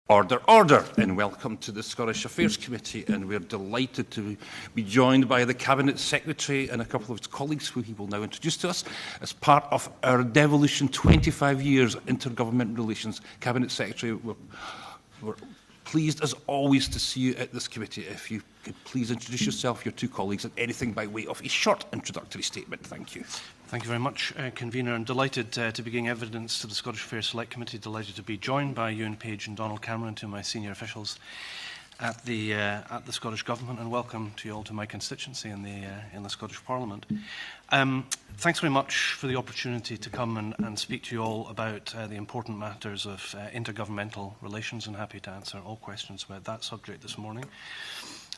Order, order, and welcome to the Scottish Affairs Committee, and we're delighted to be joined by the Cabinet Secretary and a couple of his colleagues who he will now introduce to us as part of our devolution 25 years intergovernmental relations. Cabinet Secretary, we're pleased as always to see you at this committee. If you could please introduce yourself, your two colleagues, and anything by way of a short introductory statement. Thank you. Thank you very much, Convener. I'm delighted to be giving evidence to the Scottish Affairs Select Committee, delighted to be joined by Ewan Page and Donald Cameron, two of my senior officials at the Scottish Government, and welcome to you all to my constituency in the Scottish Parliament. Thanks very much for the opportunity to come and speak to you all about the important matters of intergovernmental relations, and happy to answer all questions about that subject this morning.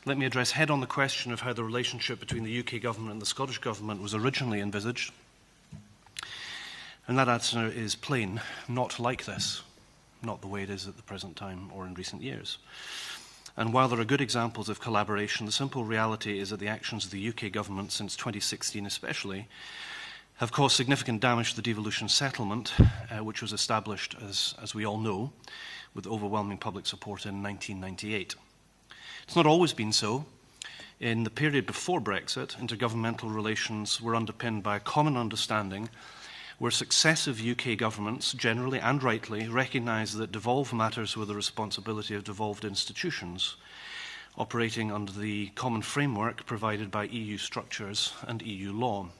Let me address head-on the question of how the relationship between the UK Government and the Scottish Government was originally envisaged. And that answer is plain: not like this, not the way it is at the present time or in recent years. And while there are good examples of collaboration, the simple reality is that the actions of the UK Government since 2016 especially have caused significant damage to the devolution settlement, which was established, as we all know, with overwhelming public support in 1998. It's not always been so. In the period before Brexit, intergovernmental relations were underpinned by a common understanding where successive UK governments, generally and rightly, recognised that devolved matters were the responsibility of devolved institutions, operating under the common framework provided by EU structures and EU law.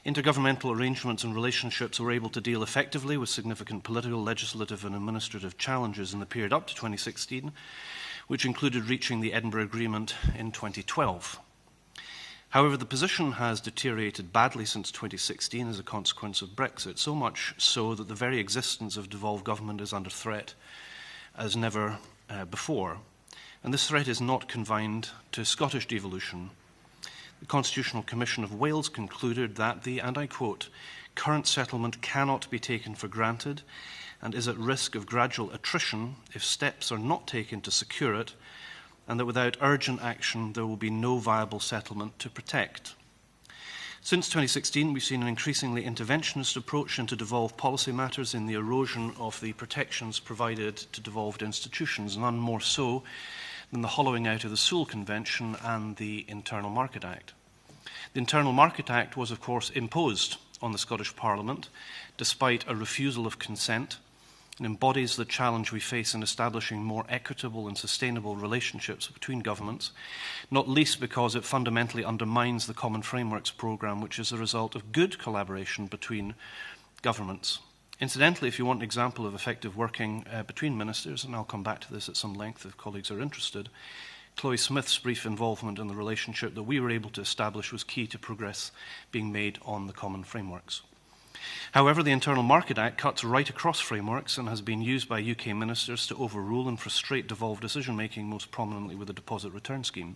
Intergovernmental arrangements and relationships were able to deal effectively with significant political, legislative and administrative challenges in the period up to 2016, which included reaching the Edinburgh Agreement in 2012. However, the position has deteriorated badly since 2016 as a consequence of Brexit, so much so that the very existence of devolved government is under threat as never before. And this threat is not confined to Scottish devolution. The Constitutional Commission of Wales concluded that the, and I quote, "current settlement cannot be taken for granted and is at risk of gradual attrition if steps are not taken to secure it, and that without urgent action there will be no viable settlement to protect." Since 2016, we've seen an increasingly interventionist approach into devolved policy matters in the erosion of the protections provided to devolved institutions, none more so than the hollowing out of the Sewell Convention and the Internal Market Act. The Internal Market Act was, of course, imposed on the Scottish Parliament despite a refusal of consent, and embodies the challenge we face in establishing more equitable and sustainable relationships between governments, not least because it fundamentally undermines the Common Frameworks programme, which is a result of good collaboration between governments. Incidentally, if you want an example of effective working between ministers, and I'll come back to this at some length if colleagues are interested, Chloe Smith's brief involvement in the relationship that we were able to establish was key to progress being made on the Common Frameworks. However, the Internal Market Act cuts right across frameworks and has been used by UK ministers to overrule and frustrate devolved decision-making, most prominently with the deposit return scheme.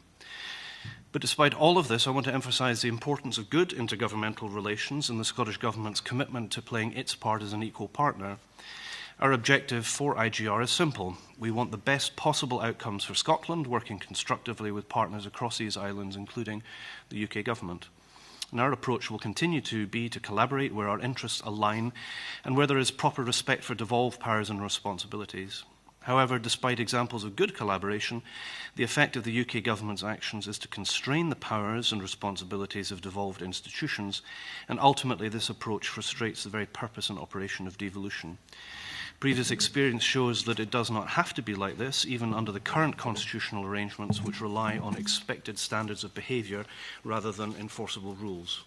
But despite all of this, I want to emphasise the importance of good intergovernmental relations and the Scottish Government's commitment to playing its part as an equal partner. Our objective for IGR is simple. We want the best possible outcomes for Scotland, working constructively with partners across these islands, including the UK Government. And our approach will continue to be to collaborate where our interests align and where there is proper respect for devolved powers and responsibilities. However, despite examples of good collaboration, the effect of the UK Government's actions is to constrain the powers and responsibilities of devolved institutions, and ultimately this approach frustrates the very purpose and operation of devolution. Previous experience shows that it does not have to be like this, even under the current constitutional arrangements, which rely on expected standards of behaviour rather than enforceable rules.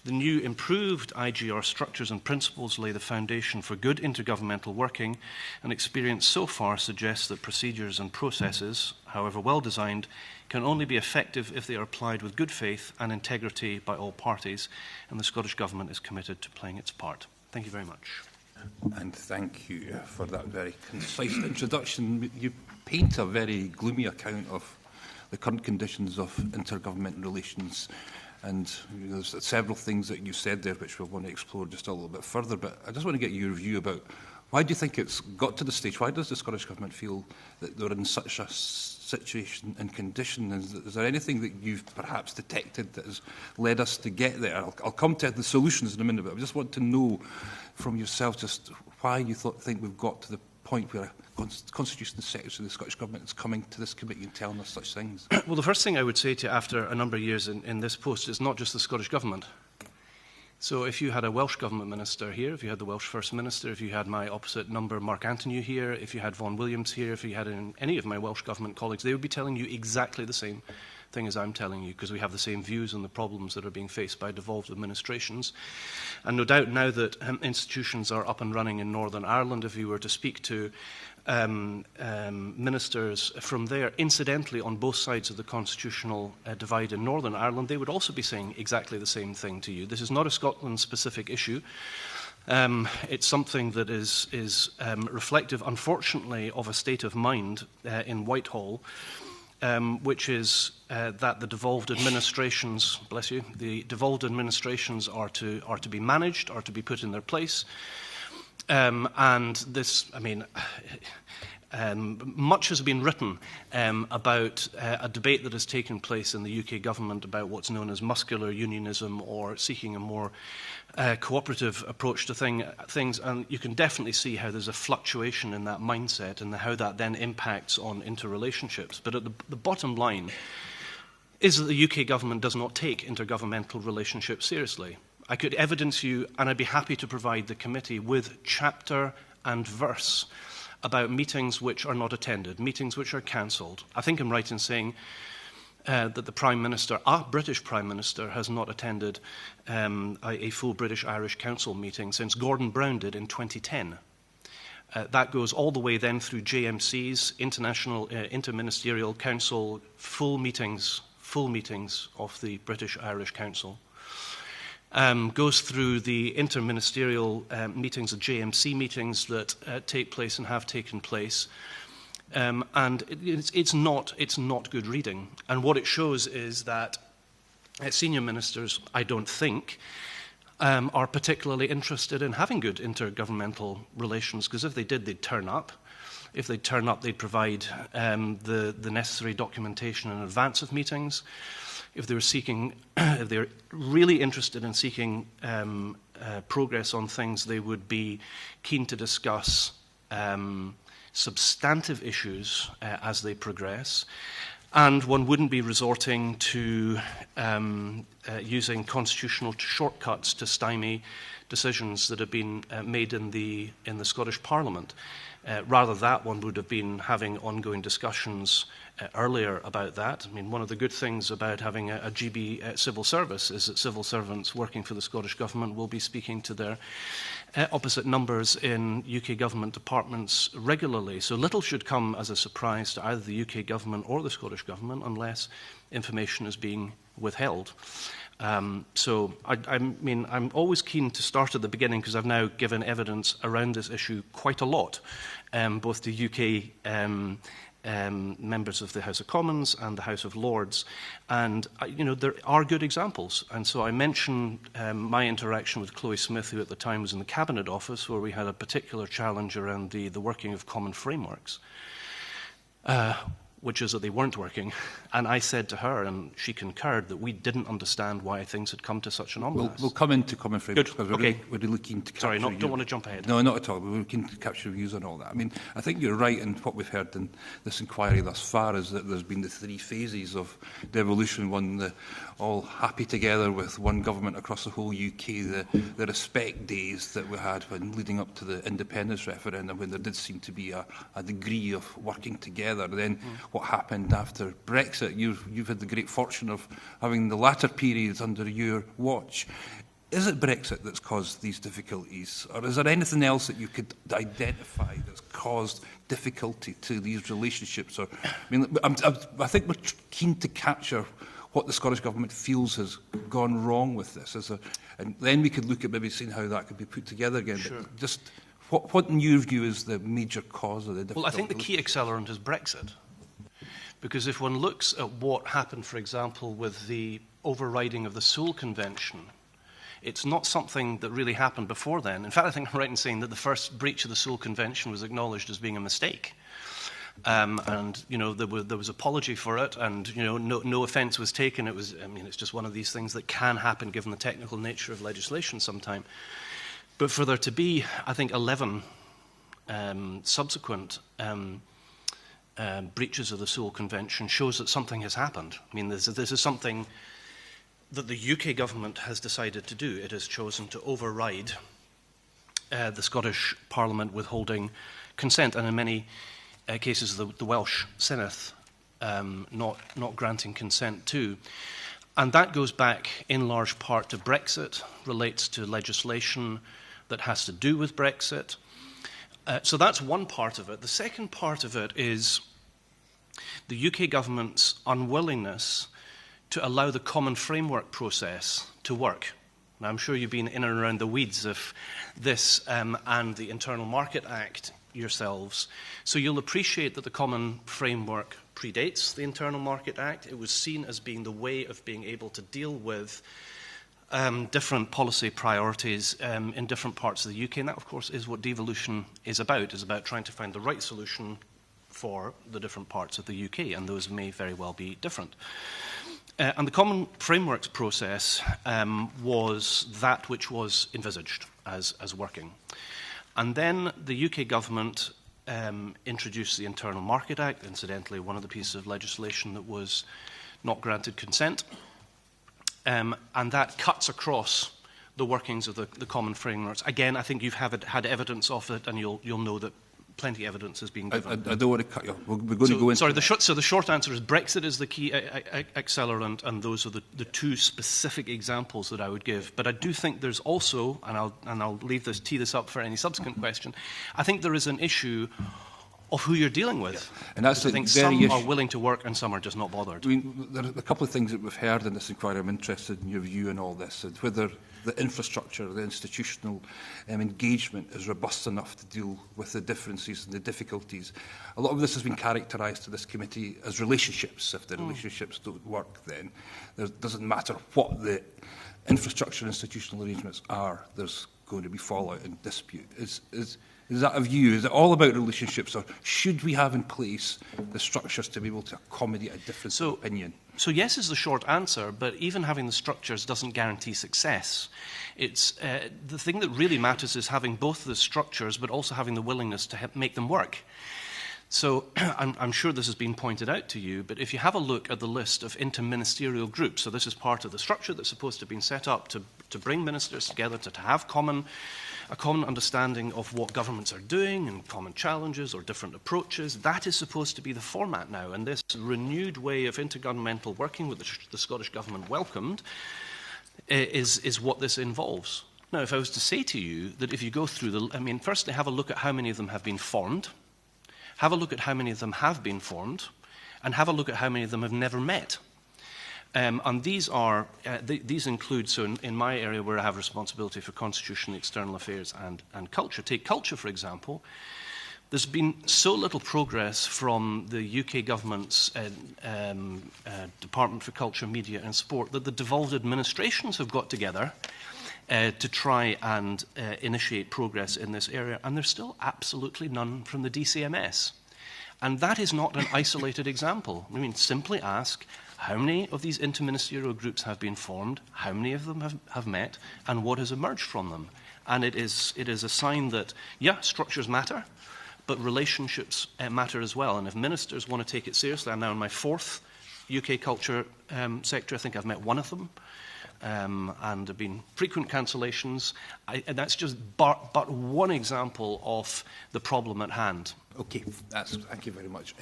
The new improved IGR structures and principles lay the foundation for good intergovernmental working, and experience so far suggests that procedures and processes, however well designed, can only be effective if they are applied with good faith and integrity by all parties, and the Scottish Government is committed to playing its part. Thank you very much. And thank you for that very concise introduction. You paint a very gloomy account of the current conditions of intergovernmental relations, and there's several things that you said there which we'll want to explore just a little bit further, but I just want to get your view about why do you think it's got to the stage? Why does the Scottish Government feel that they're in such a situation and condition? Is there anything that you've perhaps detected that has led us to get there? I'll come to the solutions in a minute, but I just want to know from yourself just why you think we've got to the point where a Constitutional Secretary of the Scottish Government is coming to this committee and telling us such things? Well, the first thing I would say to you after a number of years in this post is not just the Scottish Government. So if you had a Welsh Government Minister here, if you had the Welsh First Minister, if you had my opposite number, Mark Antoniou, here, if you had Vaughan Williams here, if you had any of my Welsh Government colleagues, they would be telling you exactly the same thing as I'm telling you, because we have the same views on the problems that are being faced by devolved administrations. And no doubt now that institutions are up and running in Northern Ireland, if you were to speak to ministers from there, incidentally on both sides of the constitutional divide in Northern Ireland, they would also be saying exactly the same thing to you. This is not a Scotland-specific issue. It's something that is reflective, unfortunately, of a state of mind in Whitehall, which is that the devolved administrations, bless you, the devolved administrations are to be managed, are to be put in their place. And this, I mean, much has been written about a debate that has taken place in the UK government about what's known as muscular unionism, or seeking a more cooperative approach to things, and you can definitely see how there's a fluctuation in that mindset and how that then impacts on interrelationships. But at the bottom line is that the UK government does not take intergovernmental relationships seriously. I could evidence you, and I'd be happy to provide the committee with chapter and verse about meetings which are not attended, meetings which are cancelled. I think I'm right in saying that the Prime Minister, a British Prime Minister, has not attended a full British-Irish Council meeting since Gordon Brown did in 2010. That goes all the way then through JMCs, International Interministerial Council, full meetings of the British-Irish Council. Goes through the interministerial meetings, the JMC meetings that take place and have taken place. And it's not good reading. And what it shows is that senior ministers, I don't think, are particularly interested in having good intergovernmental relations, because if they did, they'd turn up. If they'd turn up, they'd provide the necessary documentation in advance of meetings. If they're really interested in seeking progress on things, they would be keen to discuss substantive issues as they progress, and one wouldn't be resorting to using constitutional shortcuts to stymie decisions that have been made in the Scottish Parliament. Rather, that one would have been having ongoing discussions earlier about that. I mean, one of the good things about having a GB civil service is that civil servants working for the Scottish Government will be speaking to their opposite numbers in UK government departments regularly. So little should come as a surprise to either the UK Government or the Scottish Government unless information is being withheld. So I mean, I'm always keen to start at the beginning, because I've now given evidence around this issue quite a lot, both to UK members of the House of Commons and the House of Lords, and there are good examples. And so I mentioned my interaction with Chloe Smith, who at the time was in the Cabinet Office, where we had a particular challenge around the working of common frameworks, which is that they weren't working. And I said to her, and she concurred, that we didn't understand why things had come to such an impasse. We'll come into common frameworks, because we're really keen to capture. Sorry, don't want to jump ahead. No, not at all. We're keen to capture views on all that. I mean, I think you're right in what we've heard in this inquiry thus far, is that there's been the three phases of devolution. One, the all happy together with one government across the whole UK, the respect days that we had when leading up to the independence referendum, when there did seem to be a degree of working together. Then what happened after Brexit, you've had the great fortune of having the latter periods under your watch. Is it Brexit that's caused these difficulties, or is there anything else that you could identify that's caused difficulty to these relationships? Or, I mean, I think we're keen to capture what the Scottish Government feels has gone wrong with this, and then we could look at maybe seeing how that could be put together again. Sure. But just what in your view is the major cause of the difficulty? Well, I think the key accelerant is Brexit. Because if one looks at what happened, for example, with the overriding of the Seoul Convention, it's not something that really happened before then. In fact, I think I'm right in saying that the first breach of the Seoul Convention was acknowledged as being a mistake. And there was apology for it, and no offence was taken. It's just one of these things that can happen given the technical nature of legislation sometime. But for there to be, I think, 11 subsequent breaches of the Sewell Convention shows that something has happened. I mean, this is something that the UK government has decided to do. It has chosen to override the Scottish Parliament withholding consent, and in many cases the Welsh Senedd not granting consent to. And that goes back in large part to Brexit, relates to legislation that has to do with Brexit. So that's one part of it. The second part of it is the UK government's unwillingness to allow the common framework process to work. Now, I'm sure you've been in and around the weeds of this and the Internal Market Act yourselves, so you'll appreciate that the common framework predates the Internal Market Act. It was seen as being the way of being able to deal with different policy priorities in different parts of the UK, and that, of course, is what devolution is about trying to find the right solution for the different parts of the UK, and those may very well be different. And the Common Frameworks process was that which was envisaged as working. And then the UK government introduced the Internal Market Act, incidentally one of the pieces of legislation that was not granted consent, and that cuts across the workings of the Common Frameworks. Again, I think you've had evidence of it, and you'll know that plenty of evidence has been given. I don't want to cut you off. We're going to go into... Sorry, the short answer is Brexit is the key accelerant, and those are the two specific examples that I would give. But I do think there's also, and I'll tee this up for any subsequent question, I think there is an issue of who you're dealing with. Yeah. And that's I think some are willing to work and some are just not bothered. I mean, there are a couple of things that we've heard in this inquiry. I'm interested in your view on all this, and whether the infrastructure, the institutional engagement is robust enough to deal with the differences and the difficulties. A lot of this has been characterised to this committee as relationships. If the relationships don't work, then it doesn't matter what the infrastructure and institutional arrangements are, there's going to be fallout and dispute. Is that a view? Is it all about relationships, or should we have in place the structures to be able to accommodate a difference of opinion? So yes is the short answer, but even having the structures doesn't guarantee success. It's the thing that really matters is having both the structures, but also having the willingness to make them work. So I'm sure this has been pointed out to you, but if you have a look at the list of interministerial groups, so this is part of the structure that's supposed to have been set up to bring ministers together, to have a common understanding of what governments are doing and common challenges or different approaches. That is supposed to be the format now, and this renewed way of intergovernmental working, which the Scottish Government welcomed, is what this involves. Now, if I was to say to you that if you go through firstly, have a look at how many of them have been formed, have a look at how many of them have been formed, and have a look at how many of them have never met. And these include, so in my area where I have responsibility for constitution, external affairs and culture, take culture for example, there's been so little progress from the UK government's Department for Culture, Media and Sport that the devolved administrations have got together to try and initiate progress in this area, and there's still absolutely none from the DCMS. And that is not an isolated example. I mean, simply ask, how many of these interministerial groups have been formed, how many of them have met, and what has emerged from them? And it is a sign that, yeah, structures matter, but relationships matter as well. And if ministers want to take it seriously, I'm now in my fourth UK culture sector. I think I've met one of them. And there have been frequent cancellations. And that's just but one example of the problem at hand. Okay, thank you very much.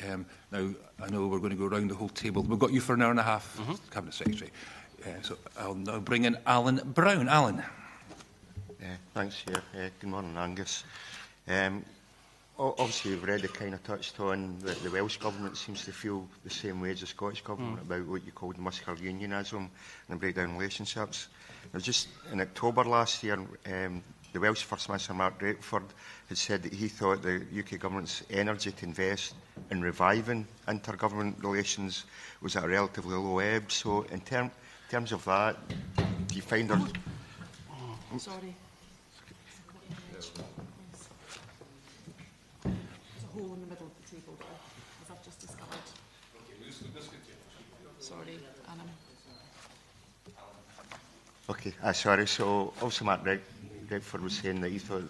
Now, I know we're going to go around the whole table. We've got you for an hour and a half, Cabinet Secretary. So I'll now bring in Alan Brown. Alan. Thanks, Chair. Good morning, Angus. Obviously, you've already kind of touched on that the Welsh Government seems to feel the same way as the Scottish Government about what you called muscular unionism and breakdown relationships. Now, just in October last year, the Welsh First Minister, Mark Drakeford, had said that he thought the UK Government's energy to invest in reviving intergovernment relations was at a relatively low ebb. So in terms of that, do you find... Sorry. There's a hole in the middle of the table there, as I've just discovered. Sorry, Anna. Okay, sorry. So also Mark Drakeford was saying that he thought,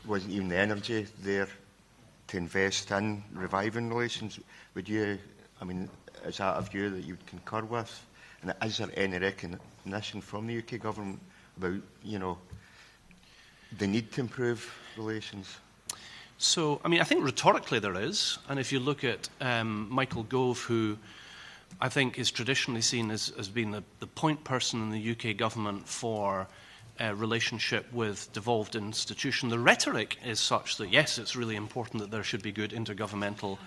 wasn't even the energy there to invest in reviving relations. Would you, I mean, is that a view that you would concur with? And is there any recognition from the UK government about, you know, the need to improve relations? So, I mean, I think rhetorically there is. And if you look at Michael Gove, who I think is traditionally seen as being the point person in the UK government for relationship with devolved institution, the rhetoric is such that, yes, it's really important that there should be good intergovernmental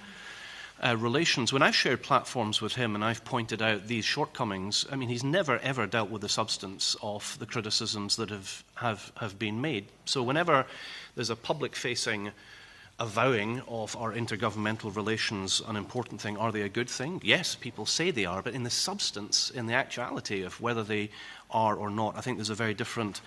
relations. When I've shared platforms with him and I've pointed out these shortcomings, I mean, he's never, ever dealt with the substance of the criticisms that have been made. So whenever there's a public-facing avowing of our intergovernmental relations an important thing, are they a good thing? Yes, people say they are, but in the substance, in the actuality of whether they are or not, I think there's a very different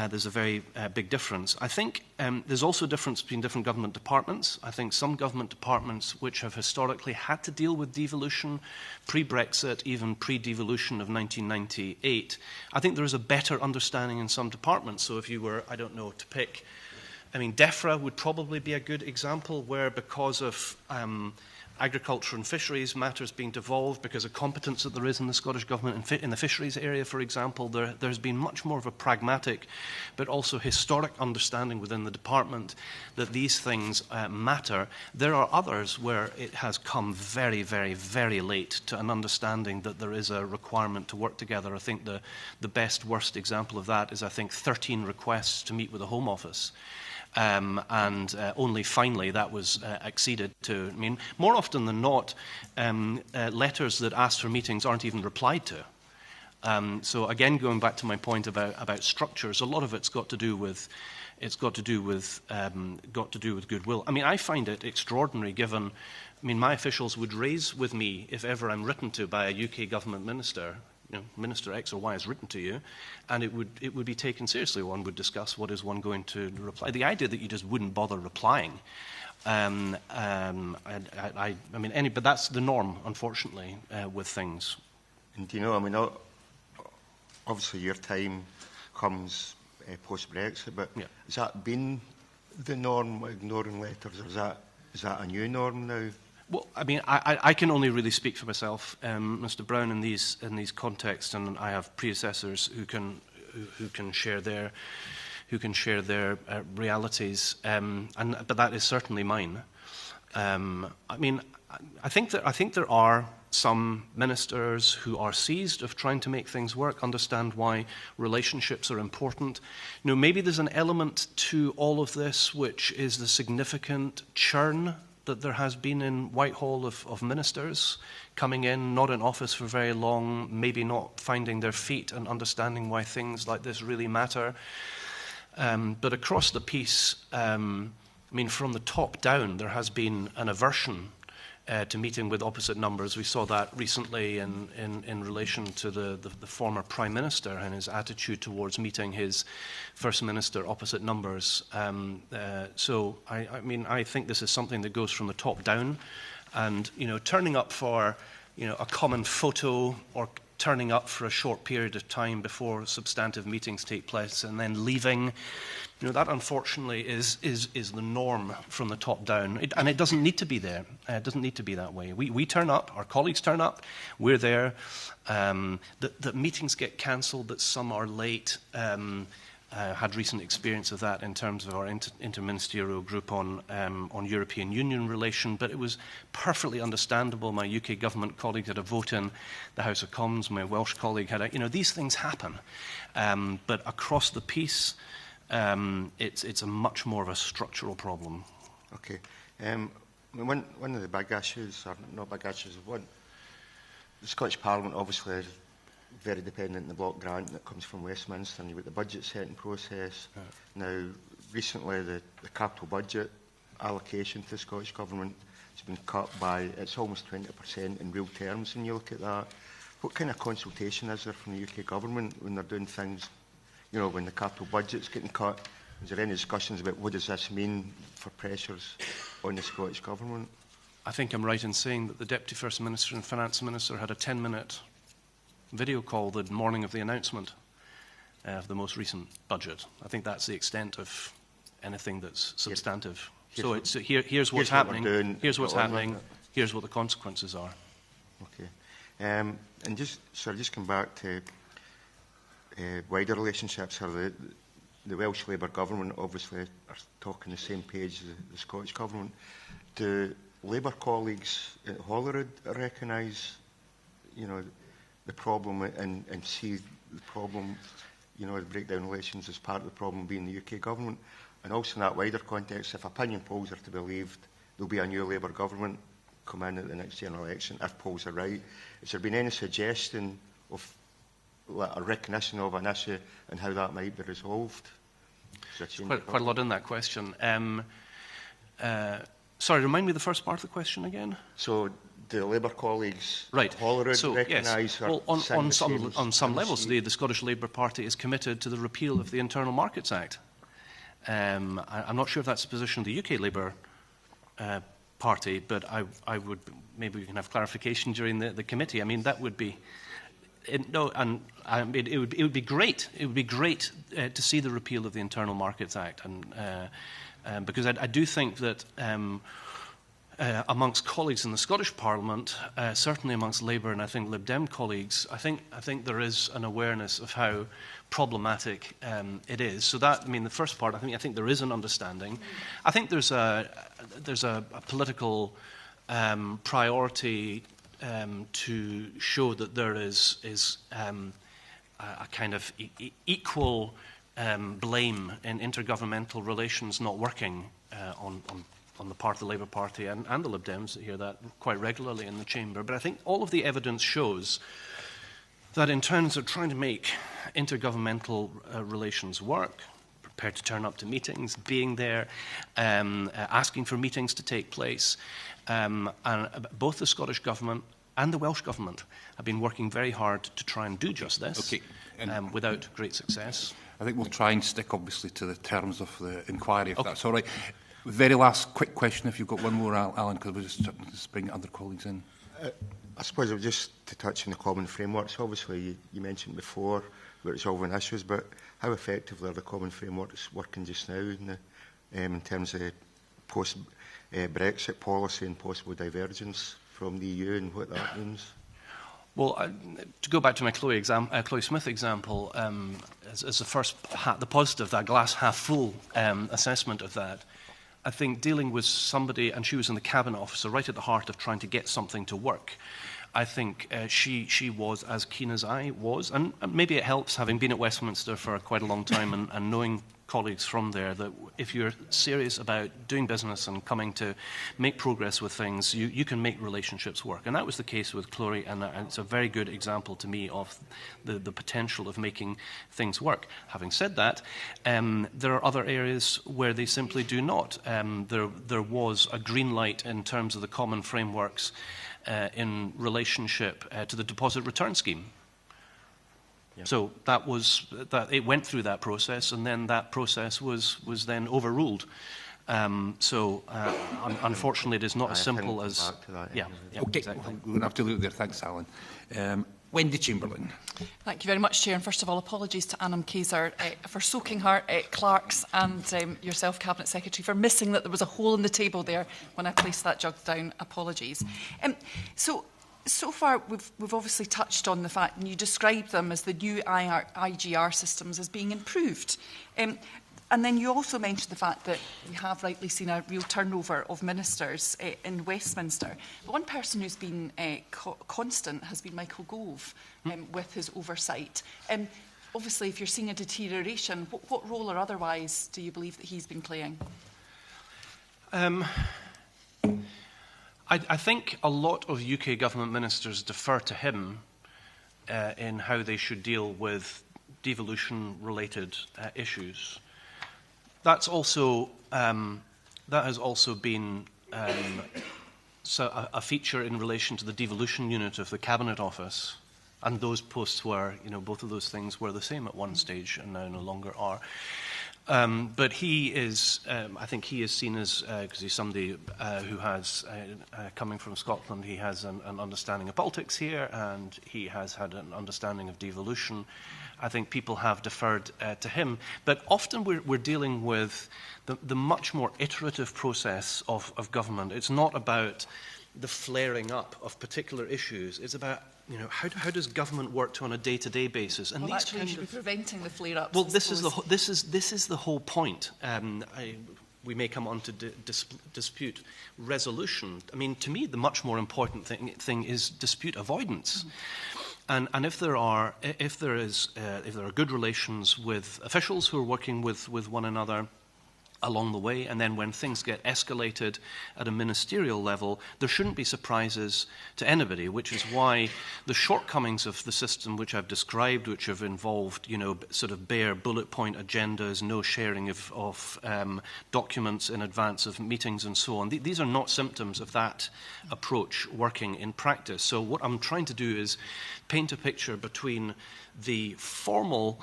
there's a very big difference. I think there's also a difference between different government departments. I think some government departments which have historically had to deal with devolution, pre-Brexit, even pre-devolution of 1998, I think there is a better understanding in some departments. So if you were, I don't know, to pick, I mean, DEFRA would probably be a good example where because of agriculture and fisheries matters being devolved, because of competence that there is in the Scottish Government in the fisheries area, for example, there's been much more of a pragmatic but also historic understanding within the department that these things matter. There are others where it has come very, very, very late to an understanding that there is a requirement to work together. I think the best, worst example of that is, I think, 13 requests to meet with the Home Office. And only finally that was acceded to. I mean, more often than not, letters that ask for meetings aren't even replied to. So again, going back to my point about structures, a lot of it's got to do with goodwill. I mean, I find it extraordinary given. I mean, my officials would raise with me, if ever I'm written to by a UK government minister, you know, Minister X or Y has written to you, and it would be taken seriously. One would discuss what is one going to reply. The idea that you just wouldn't bother replying, I mean, but that's the norm, unfortunately, with things. And you know, I mean, obviously your time comes post-Brexit, but yeah. Has that been the norm, ignoring letters, or is that a new norm now? Well, I mean, I can only really speak for myself, Mr. Brown, in these contexts, and I have predecessors who can share their realities, but that is certainly mine. I mean, I think there are some ministers who are seized of trying to make things work, understand why relationships are important. You know, maybe there's an element to all of this which is the significant churn that there has been in Whitehall of ministers coming in, not in office for very long, maybe not finding their feet and understanding why things like this really matter. But across the piece, I mean, from the top down, there has been an aversion to meeting with opposite numbers. We saw that recently in relation to the former Prime Minister and his attitude towards meeting his First Minister opposite numbers. So, I mean, I think this is something that goes from the top down. And, you know, turning up for, you know, a common photo or turning up for a short period of time before substantive meetings take place and then leaving, you know, that unfortunately is the norm from the top down. And it doesn't need to be there. It doesn't need to be that way. We turn up, our colleagues turn up, we're there. That meetings get cancelled, that some are late. Had recent experience of that in terms of our interministerial group on European Union relation, but it was perfectly understandable. My UK government colleague had a vote in the House of Commons, my Welsh colleague had you know, these things happen. But across the piece, it's a much more of a structural problem. Okay. One of the big issues, or not big issues, the Scottish Parliament obviously is very dependent on the block grant that comes from Westminster, and you've got the budget setting process. Right. Now, recently the capital budget allocation to the Scottish Government has been cut by, it's almost 20% in real terms when you look at that. What kind of consultation is there from the UK Government when they're doing things, you know, when the capital budget's getting cut? Is there any discussions about what does this mean for pressures on the Scottish Government? I think I'm right in saying that the Deputy First Minister and Finance Minister had a 10-minute video call the morning of the announcement of the most recent budget. I think that's the extent of anything that's substantive. Here's Here's what's happening. Here's what's happening. Here's what the consequences are. Okay. And just come back to wider relationships. The Welsh Labour government obviously are talking the same page as the Scottish government. Do Labour colleagues at Holyrood recognise, the problem and see the problem, the breakdown relations as part of the problem being the UK government? And also in that wider context, if opinion polls are to be believed, there'll be a new Labour government come in at the next general election, if polls are right. Has there been any suggestion of a recognition of an issue and how that might be resolved? Quite a lot in that question. Sorry, remind me the first part of the question again. So, do Labour colleagues right. Holyrood recognise? Yes. Well, on some levels, the Scottish Labour Party is committed to the repeal of the Internal Markets Act. I'm not sure if that's the position of the UK Labour Party, but I would, maybe we can have clarification during the committee. I mean, that would be. It would be great. It would be great to see the repeal of the Internal Markets Act, and because I do think that amongst colleagues in the Scottish Parliament, certainly amongst Labour and I think Lib Dem colleagues, I think there is an awareness of how problematic it is. So that, I mean, the first part, I think there is an understanding. I think there's a political priority to show that there is a kind of equal blame in intergovernmental relations not working on the part of the Labour Party and the Lib Dems. I hear that quite regularly in the Chamber. But I think all of the evidence shows that in terms of trying to make intergovernmental relations work, prepared to turn up to meetings, being there, asking for meetings to take place, and both the Scottish Government and the Welsh Government have been working very hard to try and do just this, without great success. I think we'll try and stick, obviously, to the terms of the inquiry, if that's all right. Very last quick question, if you've got one more, Alan, because we're just bringing other colleagues in. I suppose just to touch on the common frameworks. Obviously, you mentioned before about resolving issues, but how effectively are the common frameworks working just now in terms of post-Brexit policy and possible divergence from the EU and what that means? Well, to go back to my Chloe Smith example, as the positive, that glass half full assessment of that, I think dealing with somebody, and she was in the cabinet office, so right at the heart of trying to get something to work, I think she was as keen as I was, and maybe it helps having been at Westminster for quite a long time and knowing colleagues from there that if you're serious about doing business and coming to make progress with things, you can make relationships work. And that was the case with Chloe, and it's a very good example to me of the potential of making things work. Having said that, there are other areas where they simply do not. There was a green light in terms of the common frameworks in relationship to the deposit return scheme. Yep. So it went through that process, and then that process was then overruled. Unfortunately, it is not as simple as. Okay, exactly. We're going to have to leave it there. Thanks, Alan. Wendy Chamberlain. Thank you very much, Chair. And first of all, apologies to Anam Kaiser for soaking her Clark's and yourself, Cabinet Secretary, for missing that there was a hole in the table there when I placed that jug down. Apologies. So far, we've obviously touched on the fact, and you described them as the new IGR systems as being improved. And then you also mentioned the fact that we have rightly seen a real turnover of ministers in Westminster. But one person who's been constant has been Michael Gove with his oversight. Obviously, if you're seeing a deterioration, what role or otherwise do you believe that he's been playing? I think a lot of UK government ministers defer to him in how they should deal with devolution-related issues. That has also been a feature in relation to the devolution unit of the Cabinet Office, and those posts were, both of those things were the same at one stage and now no longer are. But he is, I think he is seen as, because he's somebody who has, coming from Scotland, he has an understanding of politics here, and he has had an understanding of devolution. I think people have deferred to him. But often we're dealing with the much more iterative process of government. It's not about the flaring up of particular issues. It's about, you know, how does government work on a day-to-day basis? And well, these actually, you should be preventing the flare-ups. well, this is the whole point. We may come on to dispute resolution. I mean, to me, the much more important thing is dispute avoidance. Mm-hmm. And if there are good relations with officials who are working with one another along the way, and then when things get escalated at a ministerial level, there shouldn't be surprises to anybody, which is why the shortcomings of the system which I've described, which have involved, you know, sort of bare bullet point agendas, no sharing of documents in advance of meetings and so on, these are not symptoms of that approach working in practice. So what I'm trying to do is paint a picture between the formal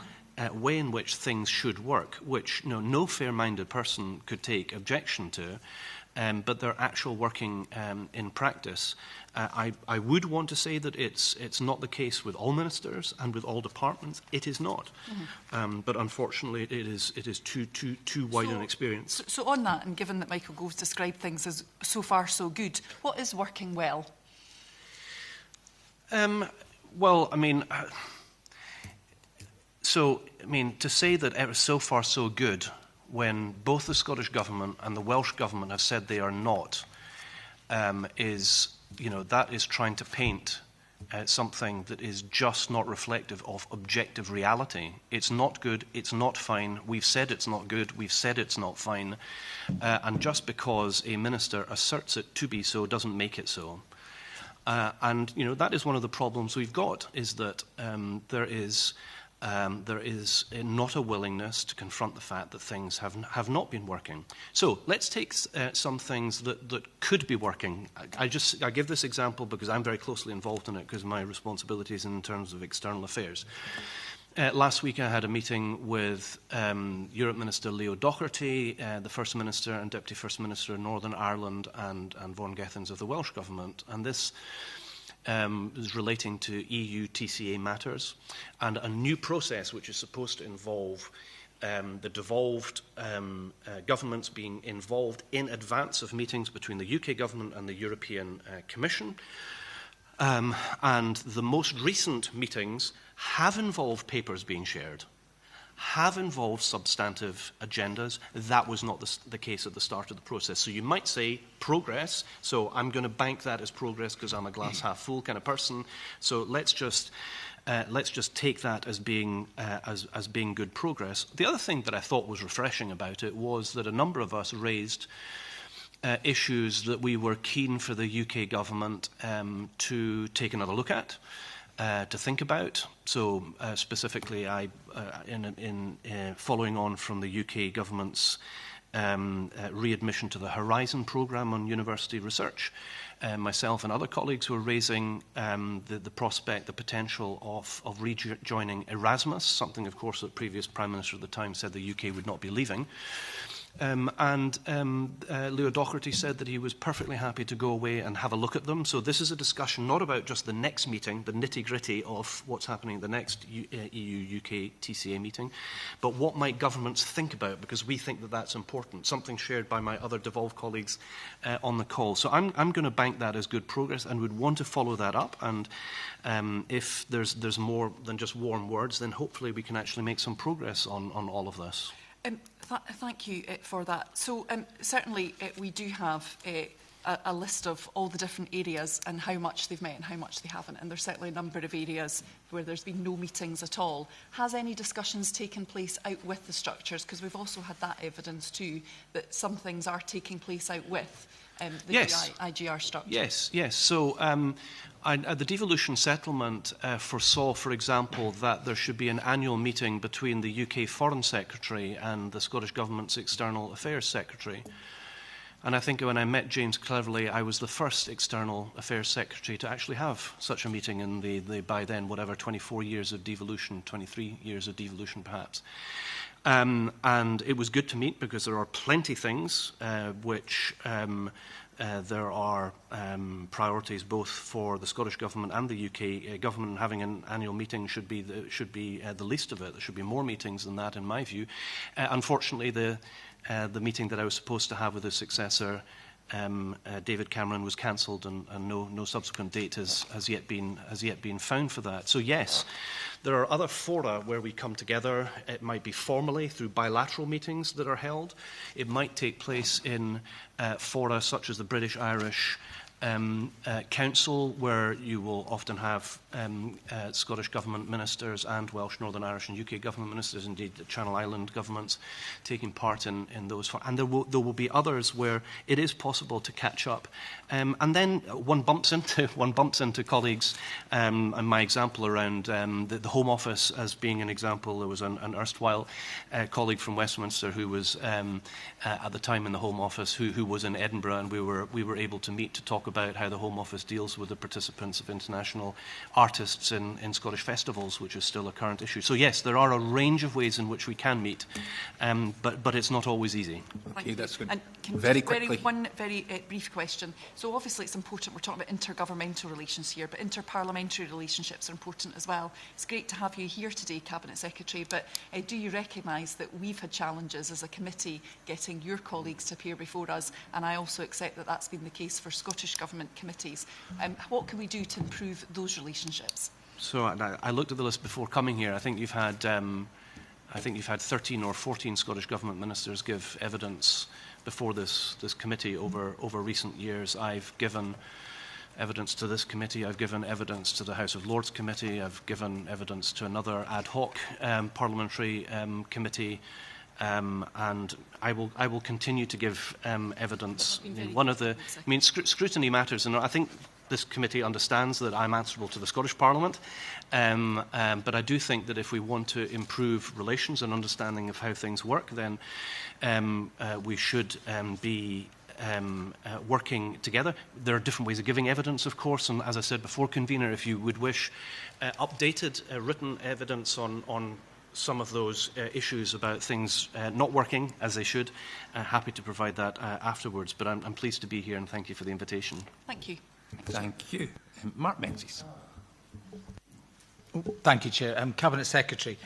way in which things should work, which, you know, no fair-minded person could take objection to, but their actual working in practice. I would want to say that it's not the case with all ministers and with all departments. It is not, but unfortunately, it is too wide an experience. So on that, and given that Michael Gove's described things as so far so good, what is working well? Well, I mean. So, I mean, to say that it was so far so good when both the Scottish Government and the Welsh Government have said they are not, is, you know, that is trying to paint something that is just not reflective of objective reality. It's not good, it's not fine, we've said it's not good, we've said it's not fine, and just because a minister asserts it to be so doesn't make it so. And, you know, that is one of the problems we've got, is that there is not a willingness to confront the fact that things have not been working. So let's take some things that could be working. I give this example because I'm very closely involved in it because of my responsibilities in terms of external affairs. Last week I had a meeting with Europe Minister Leo Doherty, the First Minister and Deputy First Minister of Northern Ireland, and Vaughan Gethins of the Welsh Government. And this is relating to EU TCA matters and a new process which is supposed to involve the devolved governments being involved in advance of meetings between the UK government and the European Commission. And the most recent meetings have involved papers being shared, have involved substantive agendas. That was not the case at the start of the process. So you might say progress, so I'm going to bank that as progress because I'm a glass half full kind of person. So let's just take that as being good progress. The other thing that I thought was refreshing about it was that a number of us raised issues that we were keen for the UK government to take another look at, to think about. So specifically, following on from the UK government's readmission to the Horizon programme on university research, myself and other colleagues were raising the prospect, the potential of rejoining Erasmus, something, of course, that the previous Prime Minister at the time said the UK would not be leaving. Leo Doherty said that he was perfectly happy to go away and have a look at them. So this is a discussion not about just the next meeting, the nitty-gritty of what's happening at the next EU-UK TCA meeting, but what might governments think about, because we think that that's important, something shared by my other devolved colleagues on the call. So I'm going to bank that as good progress and would want to follow that up. And if there's more than just warm words, then hopefully we can actually make some progress on all of this. Thank you for that. So certainly we do have a list of all the different areas and how much they've met and how much they haven't. And there's certainly a number of areas where there's been no meetings at all. Has any discussions taken place out with the structures? Because we've also had that evidence too, that some things are taking place out with the IGR structure. Yes. So the devolution settlement foresaw, for example, that there should be an annual meeting between the UK Foreign Secretary and the Scottish Government's External Affairs Secretary. And I think when I met James Cleverly, I was the first External Affairs Secretary to actually have such a meeting in the by then, 24 years of devolution, 23 years of devolution perhaps. And it was good to meet because there are plenty things which there are priorities both for the Scottish Government and the UK Government. Having an annual meeting should be the least of it. There should be more meetings than that, in my view. Unfortunately, the meeting that I was supposed to have with his successor, David Cameron, was cancelled, and no subsequent date has yet been found for that. So yes, there are other fora where we come together. It might be formally through bilateral meetings that are held. It might take place in fora such as the British-Irish Council, where you will often have Scottish Government ministers and Welsh, Northern Irish and UK Government ministers, indeed the Channel Island governments, taking part in those. And there will be others where it is possible to catch up. And then one bumps into colleagues, and my example around the Home Office as being an example. There was an erstwhile colleague from Westminster who was at the time in the Home Office who was in Edinburgh, and we were able to meet to talk about how the Home Office deals with the participants of international artists in Scottish festivals, which is still a current issue. So yes, there are a range of ways in which we can meet, but it's not always easy. Okay, that's good. And can very quickly. One very brief question. So obviously it's important, we're talking about intergovernmental relations here, but interparliamentary relationships are important as well. It's great to have you here today, Cabinet Secretary, but do you recognise that we've had challenges as a committee getting your colleagues to appear before us, and I also accept that that's been the case for Scottish Government committees. What can we do to improve those relationships? So I looked at the list before coming here. I think you've had 13 or 14 Scottish Government ministers give evidence before this committee over recent years. I've given evidence to this committee. I've given evidence to the House of Lords committee. I've given evidence to another ad hoc parliamentary committee. And I will continue to give evidence. Scrutiny matters, and I think this committee understands that I'm answerable to the Scottish Parliament. But I do think that if we want to improve relations and understanding of how things work, then we should be working together. There are different ways of giving evidence, of course, and as I said before, Convener, if you would wish updated written evidence on some of those issues about things not working as they should, happy to provide that afterwards. But I'm pleased to be here, and thank you for the invitation. Thank you. Thank you. Mark Menzies. Thank you, Chair. Cabinet Secretary,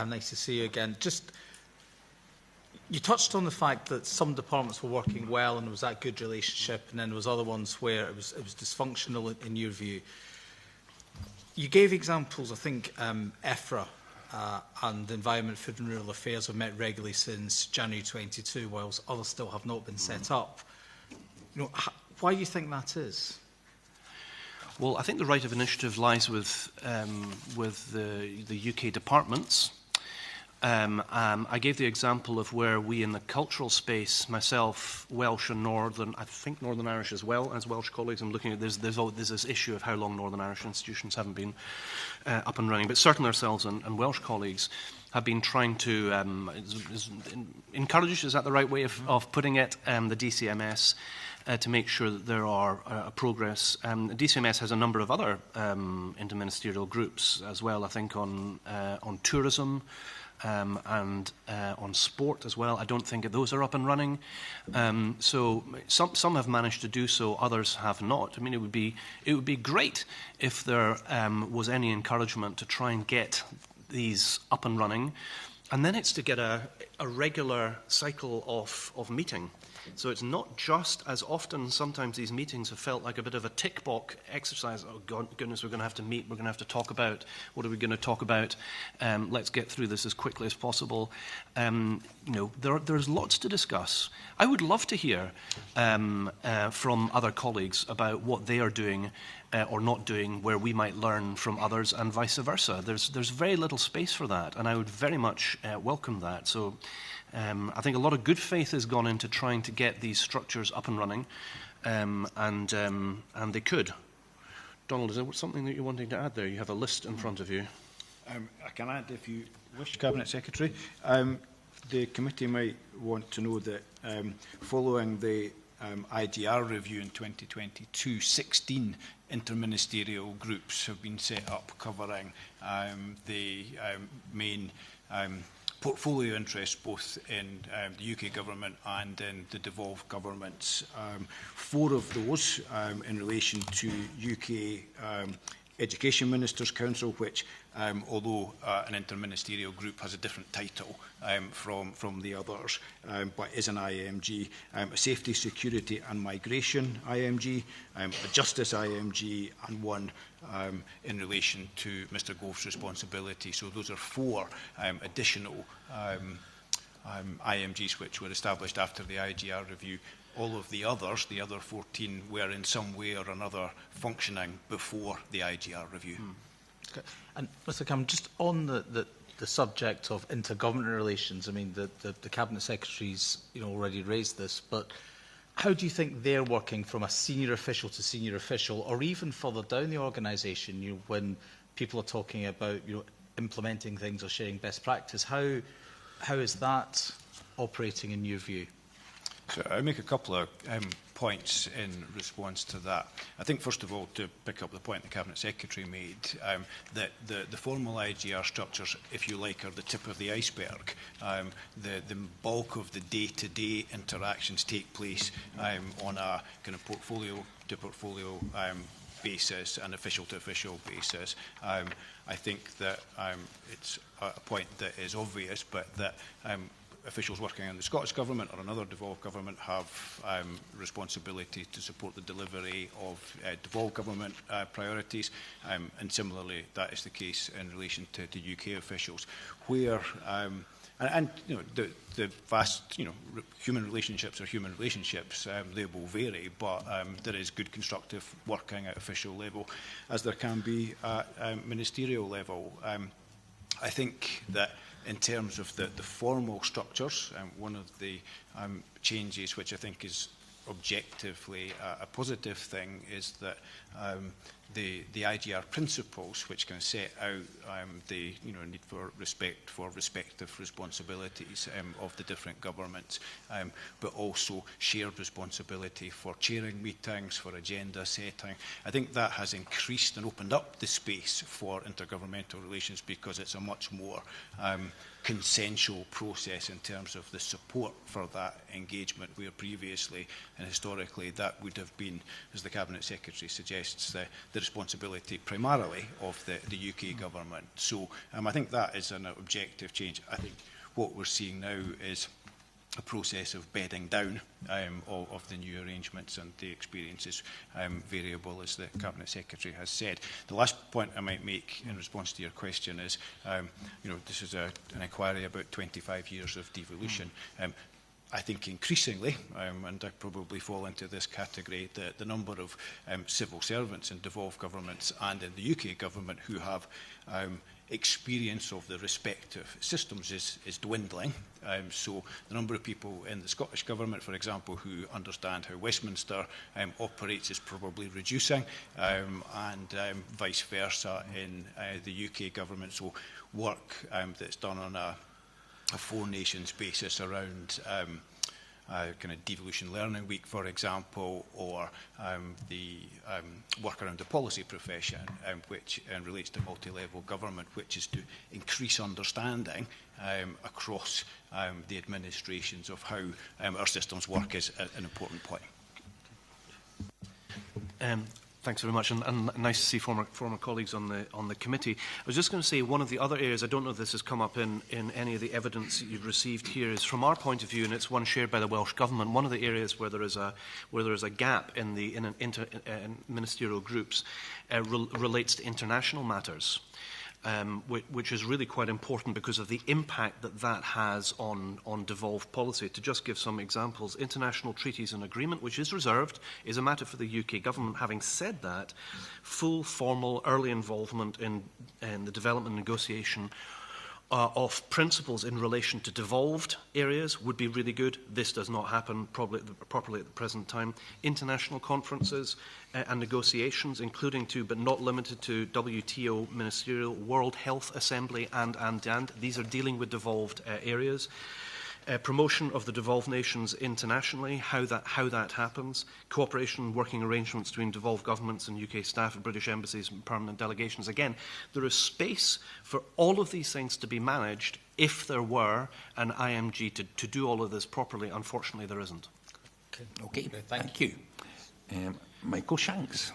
nice to see you again. You touched on the fact that some departments were working well and there was that good relationship, and then there was other ones where it was dysfunctional in your view. You gave examples, I think, EFRA and the Environment, Food and Rural Affairs have met regularly since January 22, whilst others still have not been set up. Why do you think that is? Well, I think the right of initiative lies with the UK departments. I gave the example of where we in the cultural space, myself, Welsh and Northern, I think Northern Irish as well, as Welsh colleagues, I'm looking at there's this issue of how long Northern Irish institutions haven't been up and running, but certainly ourselves and Welsh colleagues have been trying to encourage, is that the right way of putting it, the DCMS, to make sure that there are progress. DCMS has a number of other interministerial groups as well, I think on tourism and on sport as well. I don't think those are up and running. So some have managed to do so, others have not. I mean, it would be great if there was any encouragement to try and get these up and running, and then it's to get a regular cycle of meeting. So it's not just, as often sometimes these meetings have felt like a bit of a tick box exercise. Oh goodness, we're going to have to meet, we're going to have to talk about, what are we going to talk about, let's get through this as quickly as possible. There's lots to discuss. I would love to hear from other colleagues about what they are doing or not doing, where we might learn from others, and vice versa. There's very little space for that, and I would very much welcome that. So I think a lot of good faith has gone into trying to get these structures up and running, and they could. Donald, is there something that you're wanting to add there? You have a list in front of you. I can add, if you wish, Cabinet Secretary. The committee might want to know that following the IDR review in 2022, 16 interministerial groups have been set up covering the main portfolio interests both in the UK government and in the devolved governments. 4 of those in relation to UK Education Ministers' Council, which, although an interministerial group, has a different title from the others, but is an IMG, a Safety, Security and Migration IMG, a Justice IMG, and one in relation to Mr Gove's responsibility. So those are 4 additional IMGs which were established after the IGR review. All of the others, the other 14, were in some way or another functioning before the IGR review. Okay. And Mr Cameron, just on the subject of intergovernmental relations, I mean, the Cabinet Secretary's already raised this, but how do you think they're working from a senior official to senior official, or even further down the organisation, when people are talking about implementing things or sharing best practice? How is that operating in your view? So I'll make a couple of points in response to that. I think, first of all, to pick up the point the Cabinet Secretary made, that the formal IGR structures, if you like, are the tip of the iceberg. The bulk of the day-to-day interactions take place on a kind of portfolio-to-portfolio basis and official-to-official basis. I think that it's a point that is obvious, but that officials working in the Scottish Government or another devolved government have responsibility to support the delivery of devolved government priorities, and similarly that is the case in relation to UK officials, where the vast human relationships are human relationships. They will vary, but there is good constructive working at official level, as there can be at ministerial level. I think that in terms of the formal structures, one of the changes which I think is objectively a positive thing is that the IGR principles, which can set out the need for respect for respective responsibilities of the different governments, but also shared responsibility for chairing meetings, for agenda setting. I think that has increased and opened up the space for intergovernmental relations, because it's a much more consensual process in terms of the support for that engagement, where previously and historically that would have been, as the Cabinet Secretary suggests, the responsibility primarily of the UK government. So I think that is an objective change. I think what we're seeing now is a process of bedding down of the new arrangements, and the experience is variable, as the Cabinet Secretary has said. The last point I might make in response to your question is, this is an inquiry about 25 years of devolution. I think increasingly, and I probably fall into this category, the number of civil servants in devolved governments and in the UK government who have experience of the respective systems is dwindling. So the number of people in the Scottish Government, for example, who understand how Westminster operates is probably reducing, and vice versa in the UK Government. So work that's done on a 4 nations basis around kind of devolution learning week, for example, or the work around the policy profession, which relates to multi-level government, which is to increase understanding across the administrations of how our systems work, is an important point. Thanks very much, and nice to see former colleagues on the committee. I was just going to say, one of the other areas, I don't know if this has come up in any of the evidence that you've received here, is from our point of view, and it's one shared by the Welsh Government, one of the areas where there is a gap in ministerial groups relates to international matters. Which is really quite important because of the impact that has on devolved policy. To just give some examples, international treaties and agreement, which is reserved, is a matter for the UK government. Having said that, full, formal, early involvement in the development negotiation of principles in relation to devolved areas would be really good. This does not happen properly at the present time. International conferences and negotiations, including to, but not limited to, WTO Ministerial, World Health Assembly, and. These are dealing with devolved areas. promotion of the devolved nations internationally, how that happens, cooperation and working arrangements between devolved governments and UK staff at British embassies and permanent delegations. Again, there is space for all of these things to be managed if there were an IMG to do all of this properly. Unfortunately, there isn't. Okay, thank you. Michael Shanks.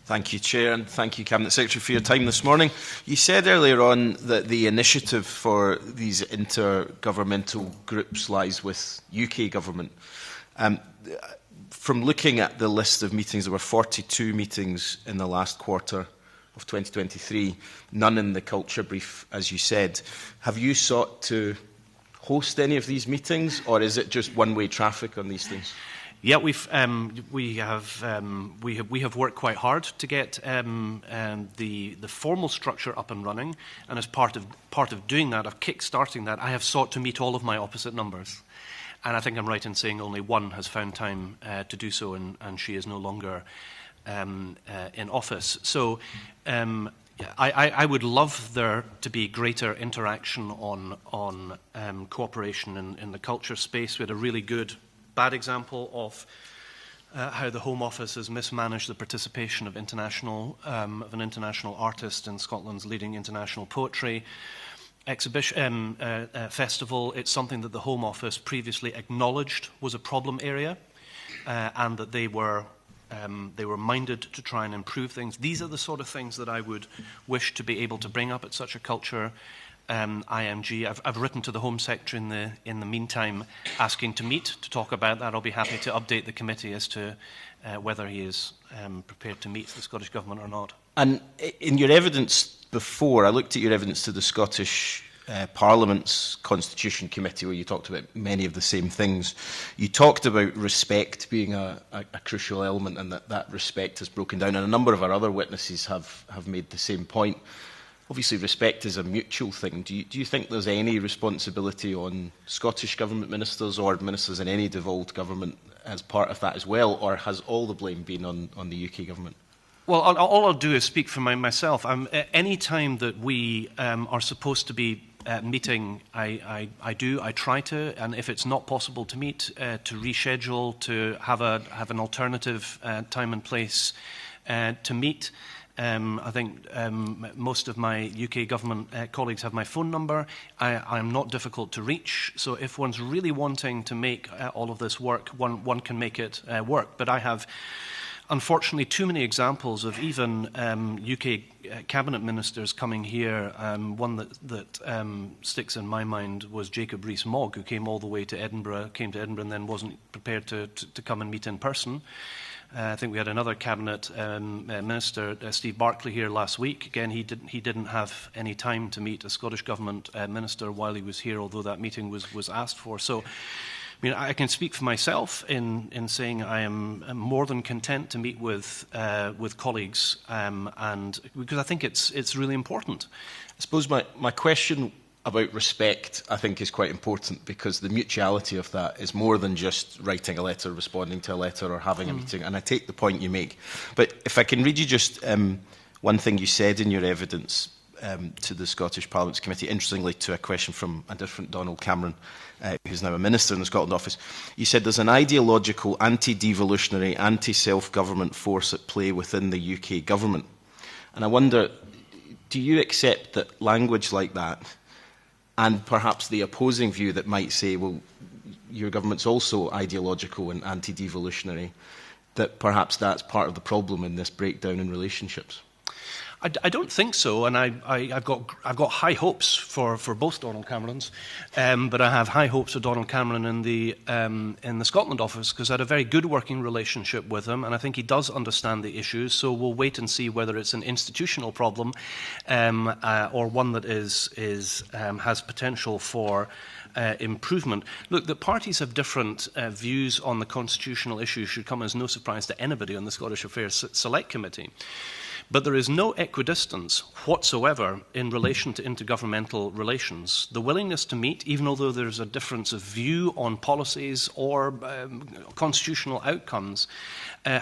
Thank you, Chair, and thank you, Cabinet Secretary, for your time this morning. You said earlier on that the initiative for these intergovernmental groups lies with UK government. From looking at the list of meetings, there were 42 meetings in the last quarter of 2023, none in the culture brief, as you said. Have you sought to host any of these meetings, or is it just one-way traffic on these things? Yeah, we have worked quite hard to get the formal structure up and running, and as part of doing that, of kick-starting that, I have sought to meet all of my opposite numbers. And I think I'm right in saying only one has found time to do so, and she is no longer in office. So I would love there to be greater interaction on cooperation in the culture space. We had a really good bad example of how the Home Office has mismanaged the participation of an international artist in Scotland's leading international poetry exhibition festival. It's something that the Home Office previously acknowledged was a problem area, and that they were minded to try and improve things. These are the sort of things that I would wish to be able to bring up at such a culture IMG. I've written to the Home Secretary in the meantime asking to meet to talk about that. I'll be happy to update the committee as to whether he is prepared to meet the Scottish Government or not. And in your evidence before, I looked at your evidence to the Scottish Parliament's Constitution Committee, where you talked about many of the same things. You talked about respect being a crucial element, and that respect has broken down. And a number of our other witnesses have made the same point. Obviously, respect is a mutual thing. Do you think there's any responsibility on Scottish Government ministers or ministers in any devolved government as part of that as well, or has all the blame been on the UK Government? Well, all I'll do is speak for myself. Any time that we are supposed to be meeting, I try to, and if it's not possible to meet, to reschedule, to have an alternative time and place to meet. I think most of my UK Government colleagues have my phone number. I am not difficult to reach, so if one's really wanting to make all of this work, one can make it work. But I have, unfortunately, too many examples of even UK Cabinet Ministers coming here. One that sticks in my mind was Jacob Rees-Mogg, who came all the way to Edinburgh, and then wasn't prepared to come and meet in person. I think we had another Cabinet Minister, Steve Barclay, here last week. Again, he didn't have any time to meet a Scottish Government Minister while he was here, although that meeting was asked for. So, I mean, I can speak for myself in saying I am more than content to meet with colleagues, and because I think it's really important. I suppose my question about respect, I think, is quite important, because the mutuality of that is more than just writing a letter, responding to a letter, or having a meeting. And I take the point you make. But if I can read you just one thing you said in your evidence to the Scottish Parliament's committee, interestingly to a question from a different Donald Cameron, who's now a minister in the Scotland office. You said there's an ideological, anti-devolutionary, anti-self-government force at play within the UK government. And I wonder, do you accept that language like that, and perhaps the opposing view that might say, well, your government's also ideological and anti-devolutionary, that perhaps that's part of the problem in this breakdown in relationships? I don't think so, and I've got high hopes for both Donald Camerons, but I have high hopes for Donald Cameron in the Scotland office, because I had a very good working relationship with him, and I think he does understand the issues. So we'll wait and see whether it's an institutional problem or one that has potential for improvement. Look, the parties have different views on the constitutional issues. Should come as no surprise to anybody on the Scottish Affairs Select Committee. But there is no equidistance whatsoever in relation to intergovernmental relations. The willingness to meet, even although there's a difference of view on policies or constitutional outcomes,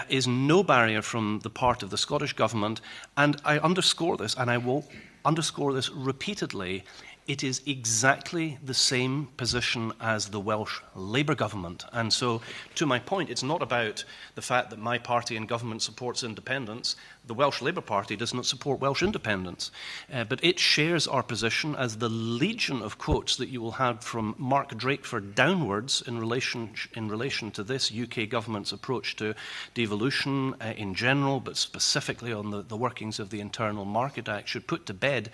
is no barrier from the part of the Scottish Government. And I underscore this, and I will underscore this repeatedly. it is exactly the same position as the Welsh Labour government. And so, to my point, it's not about the fact that my party in government supports independence. The Welsh Labour Party does not support Welsh independence. But it shares our position as the legion of quotes that you will have from Mark Drakeford downwards in relation to this UK government's approach to devolution in general, but specifically on the workings of the Internal Market Act, should put to bed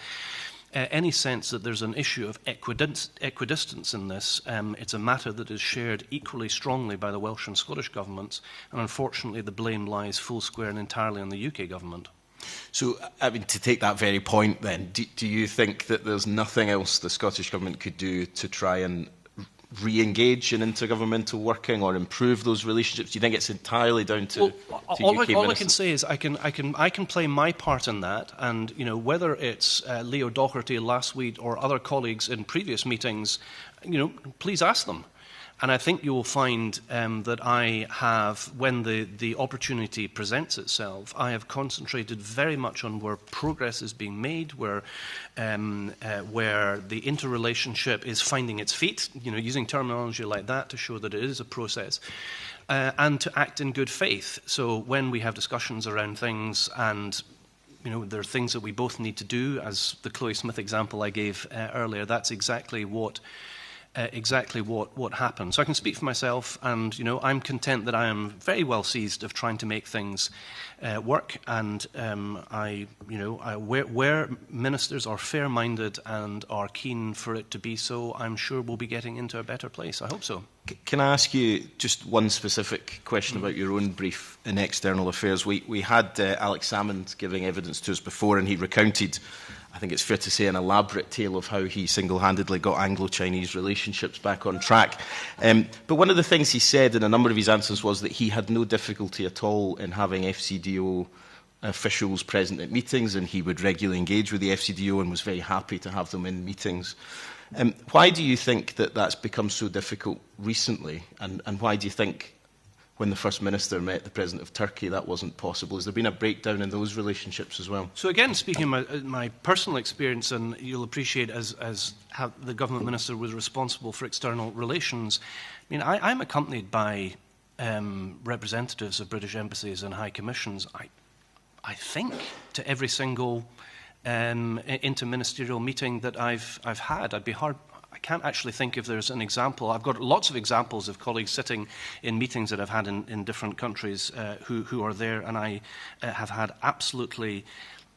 any sense that there's an issue of equidistance in this. It's a matter that is shared equally strongly by the Welsh and Scottish governments, and unfortunately the blame lies full square and entirely on the UK government. So, I mean, to take that very point then, do you think that there's nothing else the Scottish government could do to try and re-engage in intergovernmental working or improve those relationships? Do you think it's entirely down to UK ministers? All I can say is I can play my part in that, and whether it's Leo Doherty last week or other colleagues in previous meetings, please ask them. And I think you will find that I have, when the opportunity presents itself, I have concentrated very much on where progress is being made, where the interrelationship is finding its feet, using terminology like that to show that it is a process, and to act in good faith. So when we have discussions around things and there are things that we both need to do, as the Chloe Smith example I gave earlier, that's exactly what happened. So I can speak for myself, and I'm content that I am very well seized of trying to make things work. And where ministers are fair-minded and are keen for it to be so, I'm sure we'll be getting into a better place. I hope so. Can I ask you just one specific question about your own brief in External Affairs? We had Alex Salmond giving evidence to us before, and he recounted, I think it's fair to say, an elaborate tale of how he single-handedly got Anglo-Chinese relationships back on track. But one of the things he said in a number of his answers was that he had no difficulty at all in having FCDO officials present at meetings, and he would regularly engage with the FCDO and was very happy to have them in meetings. Why do you think that that's become so difficult recently, and why do you think when the First Minister met the President of Turkey that wasn't possible? Has there been a breakdown in those relationships as well? So again, speaking of my personal experience, and you'll appreciate as how the Government Minister was responsible for external relations, I'm accompanied by representatives of British embassies and high commissions, I think, to every single interministerial meeting that I've had. I can't actually think if there's an example. I've got lots of examples of colleagues sitting in meetings that I've had in different countries who are there, and I have had absolutely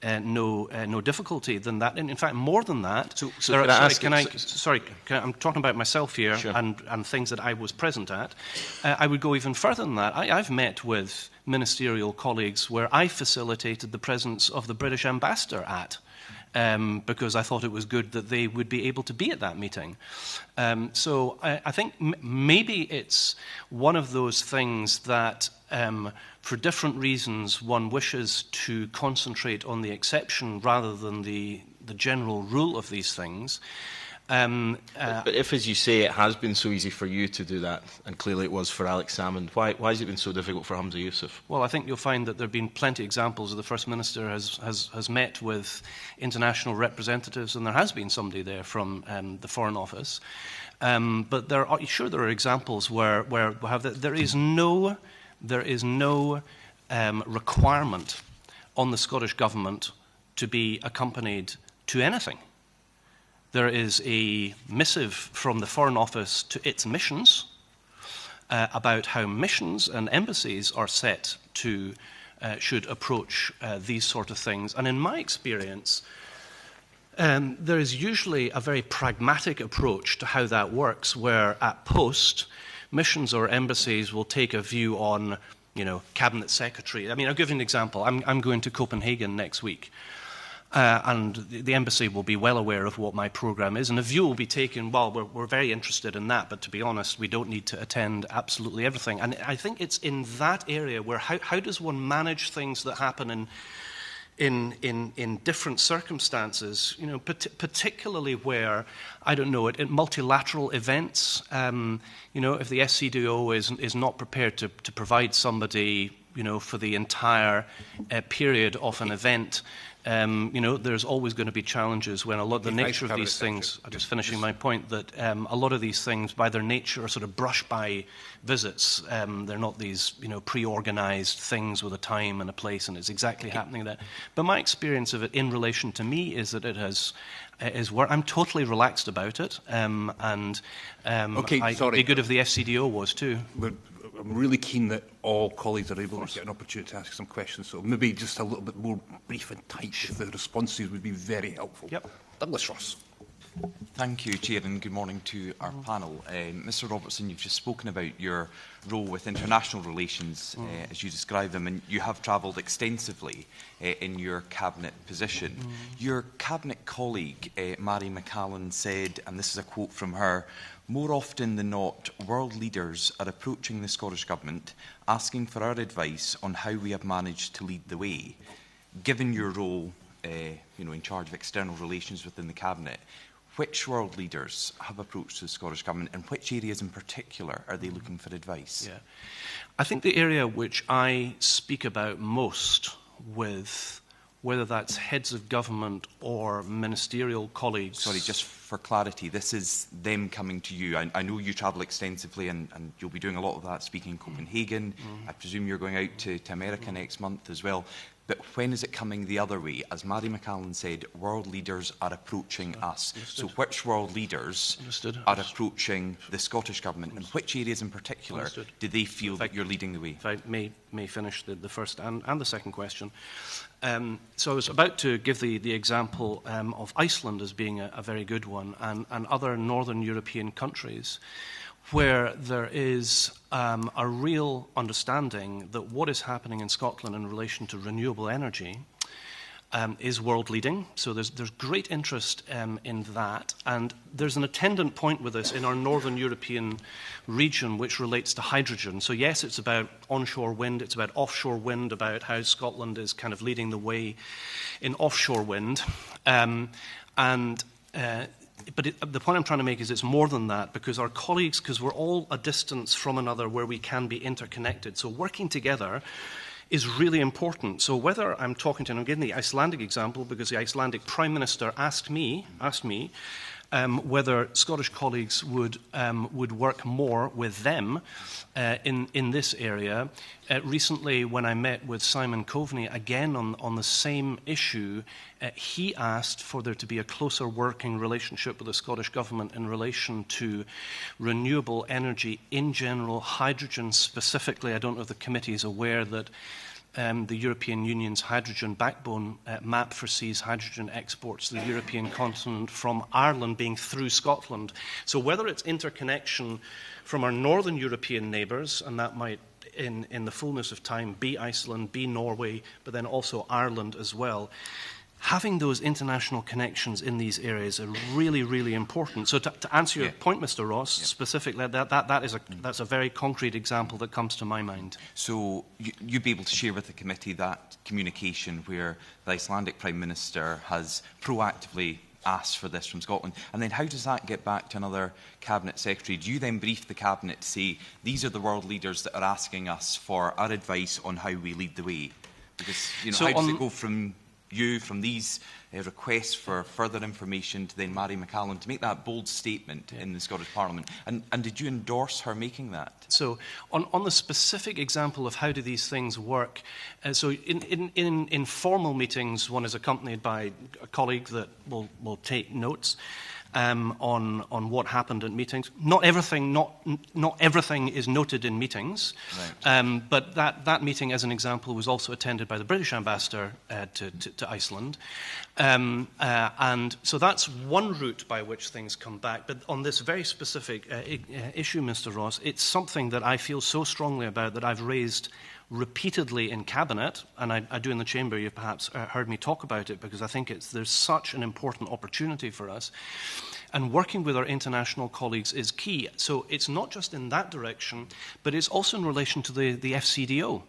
no difficulty than that. And in fact, more than that. I'm talking about myself here, sure, and things that I was present at. I would go even further than that. I've met with ministerial colleagues where I facilitated the presence of the British ambassador at. Because I thought it was good that they would be able to be at that meeting. So I think maybe it's one of those things that, for different reasons, one wishes to concentrate on the exception rather than the general rule of these things. But if, as you say, it has been so easy for you to do that, and clearly it was for Alex Salmond, why has it been so difficult for Hamza Yusuf? Well, I think you'll find that there have been plenty of examples of the First Minister has met with international representatives, and there has been somebody there from the Foreign Office. But there are examples where there is no requirement on the Scottish Government to be accompanied to anything. There is a missive from the Foreign Office to its missions about how missions and embassies are set to, should approach these sort of things. And in my experience, there is usually a very pragmatic approach to how that works, where at post, missions or embassies will take a view on, Cabinet Secretary. I mean, I'll give you an example. I'm going to Copenhagen next week. And the embassy will be well aware of what my programme is, and a view will be taken, well, we're very interested in that, but to be honest, we don't need to attend absolutely everything. And I think it's in that area where how does one manage things that happen in different circumstances, particularly where, I don't know, at multilateral events, if the SCDO is not prepared to provide somebody for the entire period of an event. There's always going to be challenges when a lot of the nature of these things, I'm just finishing my point, that a lot of these things by their nature are sort of brush-by visits. They're not these, pre-organised things with a time and a place, and it's exactly happening there. But my experience of it in relation to me is that it has I'm totally relaxed about it, it'd be good if the FCDO was too. I'm really keen that all colleagues are able to get an opportunity to ask some questions, so maybe just a little bit more brief and tight if the responses would be very helpful. Yep. Douglas Ross. Thank you, Chair, and good morning to our panel. Mr Robertson, you've just spoken about your role with international relations, as you describe them, and you have travelled extensively in your Cabinet position. Your Cabinet colleague, Mary McCallan, said, and this is a quote from her, "More often than not, world leaders are approaching the Scottish Government asking for our advice on how we have managed to lead the way." Given your role in charge of external relations within the Cabinet, which world leaders have approached the Scottish Government, and which areas in particular are they looking for advice? Yeah. I think the area which I speak about most with, whether that's heads of government or ministerial colleagues... Sorry, just for clarity, this is them coming to you. I know you travel extensively and you'll be doing a lot of that speaking in Copenhagen. I presume you're going out to America next month as well. But when is it coming the other way? As Mary McCallan said, world leaders are approaching us. Understood. So which world leaders are approaching the Scottish Government, and which areas in particular do they feel that you're leading the way? If I may finish the first and the second question. So I was about to give the example of Iceland as being a very good one, and other northern European countries, where there is a real understanding that what is happening in Scotland in relation to renewable energy is world leading. So there's great interest in that, and there's an attendant point with this in our northern European region which relates to hydrogen. So yes, it's about onshore wind, it's about offshore wind, about how Scotland is kind of leading the way in offshore wind, but the point I'm trying to make is it's more than that, because our colleagues, because we're all a distance from another where we can be interconnected, so working together is really important. So whether I'm talking to, and I'm giving the Icelandic example because the Icelandic Prime Minister asked me whether Scottish colleagues would work more with them in this area. Recently, when I met with Simon Coveney, again on the same issue, he asked for there to be a closer working relationship with the Scottish Government in relation to renewable energy in general, hydrogen specifically. I don't know if the committee is aware that the European Union's hydrogen backbone map foresees hydrogen exports to the European continent from Ireland being through Scotland. So whether it's interconnection from our northern European neighbours, and that might in the fullness of time be Iceland, be Norway, but then also Ireland as well, having those international connections in these areas are really, really important. So to answer your point, Mr. Ross, specifically, that's a very concrete example that comes to my mind. So you'd be able to share with the committee that communication where the Icelandic Prime Minister has proactively asked for this from Scotland, and then how does that get back to another Cabinet Secretary? Do you then brief the Cabinet to say, these are the world leaders that are asking us for our advice on how we lead the way? Because, how does it go from these requests for further information to then Mary McCallan to make that bold statement in the Scottish Parliament? And did you endorse her making that? So on the specific example of how do these things work, so in formal meetings, one is accompanied by a colleague that will take notes on what happened at meetings. Not everything is noted in meetings, right. But that meeting, as an example, was also attended by the British ambassador to Iceland, and so that's one route by which things come back. But on this very specific issue, Mr. Ross, it's something that I feel so strongly about that I've raised repeatedly in Cabinet, and I do in the Chamber. You've perhaps heard me talk about it, because I think there's such an important opportunity for us. And working with our international colleagues is key. So it's not just in that direction, but it's also in relation to the FCDO.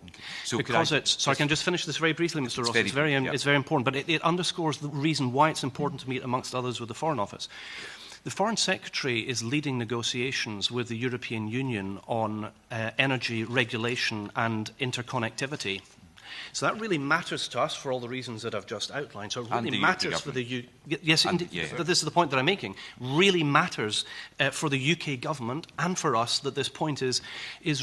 So because I can just finish this very briefly, Mr. Ross. It's very important, but it underscores the reason why it's important to meet, amongst others, with the Foreign Office. The Foreign Secretary is leading negotiations with the European Union on energy regulation and interconnectivity. So that really matters to us for all the reasons that I've just outlined. So it really matters for the yes, indeed, this is the point that I'm making. Really matters for the UK government and for us that this point is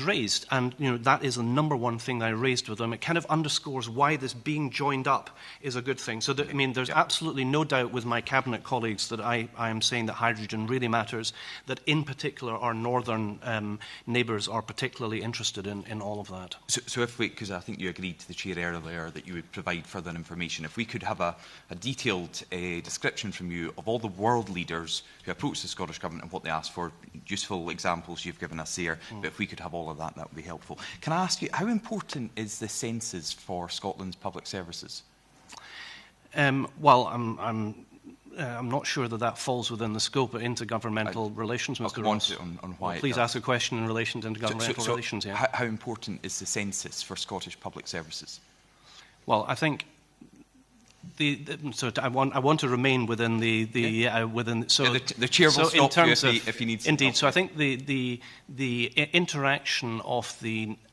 raised. And that is the number one thing that I raised with them. It kind of underscores why this being joined up is a good thing. So there's absolutely no doubt with my cabinet colleagues that I am saying that hydrogen really matters. That in particular our northern neighbours are particularly interested in all of that. So if we, because I think you agreed to the chair earlier that you would provide further information, if we could have a detailed description from you of all the world leaders who approached the Scottish Government and what they asked for, useful examples you've given us there, but if we could have all of that, that would be helpful. Can I ask you, how important is the census for Scotland's public services? Well, I'm not sure that falls within the scope of intergovernmental relations, Mr. Ross. On why please ask a question in relation to intergovernmental relations. Yeah. How important is the census for Scottish public services? Well, I think I want to remain within the chair will stop you if he needs. Indeed. So I think the interaction of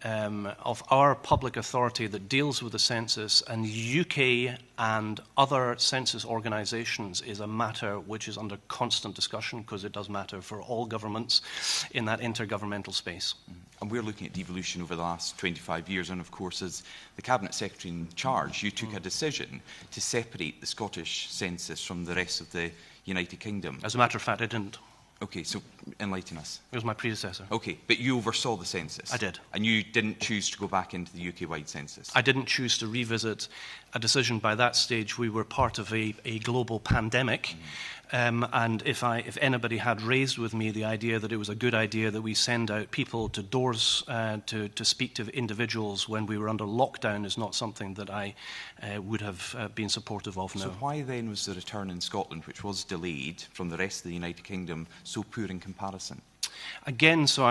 of our public authority that deals with the census and UK and other census organisations is a matter which is under constant discussion because it does matter for all governments in that intergovernmental space. And we're looking at devolution over the last 25 years, and of course, as the Cabinet Secretary in charge, you took a decision to separate the Scottish census from the rest of the United Kingdom. As a matter of fact, I didn't. Okay, so enlighten us. It was my predecessor. Okay, but you oversaw the census? I did. And you didn't choose to go back into the UK-wide census? I didn't choose to revisit a decision. By that stage, we were part of a global pandemic. And if anybody had raised with me the idea that it was a good idea that we send out people to doors to speak to individuals when we were under lockdown is not something that I would have been supportive of now. So why then was the return in Scotland, which was delayed from the rest of the United Kingdom, so poor in comparison? Again, so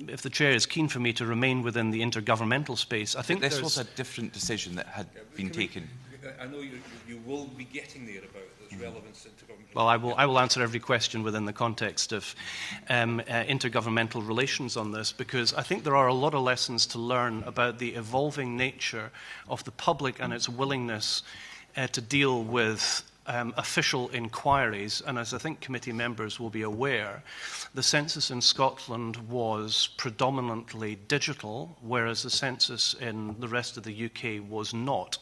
if the chair is keen for me to remain within the intergovernmental space, I think this was a different decision that had been taken. I know you will be getting there about its relevance to intergovernmental. Well, I will answer every question within the context of intergovernmental relations on this, because I think there are a lot of lessons to learn about the evolving nature of the public and its willingness to deal with official inquiries. And as I think committee members will be aware, the census in Scotland was predominantly digital, whereas the census in the rest of the UK was not.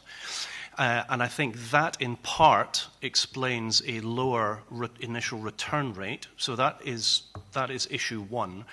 And I think that in part explains a lower initial return rate. So that is issue one.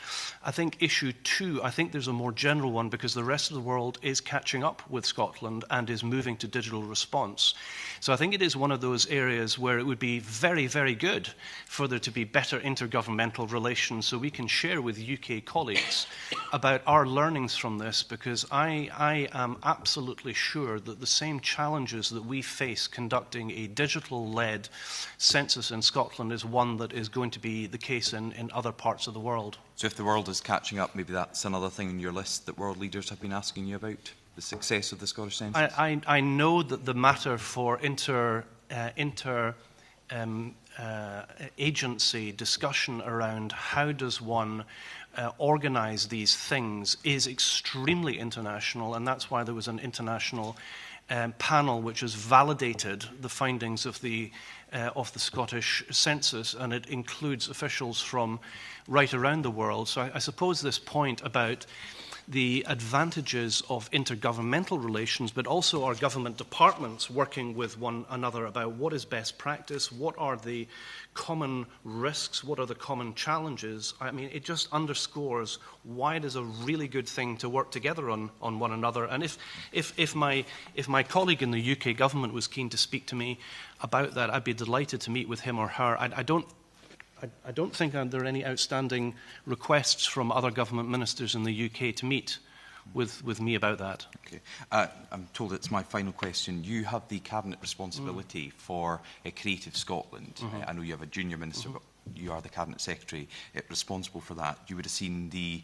I think issue two, I think there's a more general one because the rest of the world is catching up with Scotland and is moving to digital response. So I think it is one of those areas where it would be very, very good for there to be better intergovernmental relations so we can share with UK colleagues about our learnings from this, because I am absolutely sure that the same challenges that we face conducting a digital-led census in Scotland is one that is going to be the case in other parts of the world. So if the world is catching up, maybe that's another thing on your list that world leaders have been asking you about, the success of the Scottish census? I know that the matter for agency discussion around how does one organise these things is extremely international, and that's why there was an international panel which has validated the findings of the Scottish census, and it includes officials from right around the world. So I suppose this point about the advantages of intergovernmental relations, but also our government departments working with one another about what is best practice, what are the common risks, what are the common challenges. I mean, it just underscores why it is a really good thing to work together on one another. And if my colleague in the UK government was keen to speak to me about that, I'd be delighted to meet with him or her. I don't think there are any outstanding requests from other government ministers in the UK to meet with me about that. Okay. I'm told it's my final question. You have the cabinet responsibility for Creative Scotland. I know you have a junior minister, but you are the Cabinet Secretary responsible for that, you would have seen the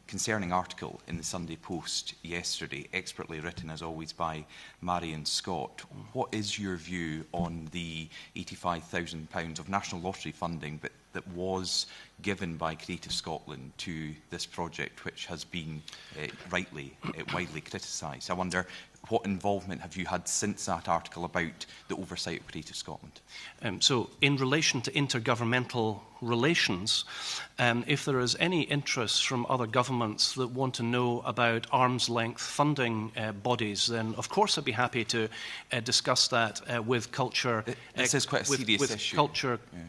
concerning article in the Sunday Post yesterday, expertly written as always by Marion Scott. What is your view on the £85,000 of National Lottery funding that was given by Creative Scotland to this project, which has been rightly widely criticised? I wonder, what involvement have you had since that article about the oversight of Creative Scotland? So, in relation to intergovernmental relations, if there is any interest from other governments that want to know about arm's-length funding bodies, then of course I'd be happy to discuss that with culture. This is quite a serious issue. Culture. Yeah.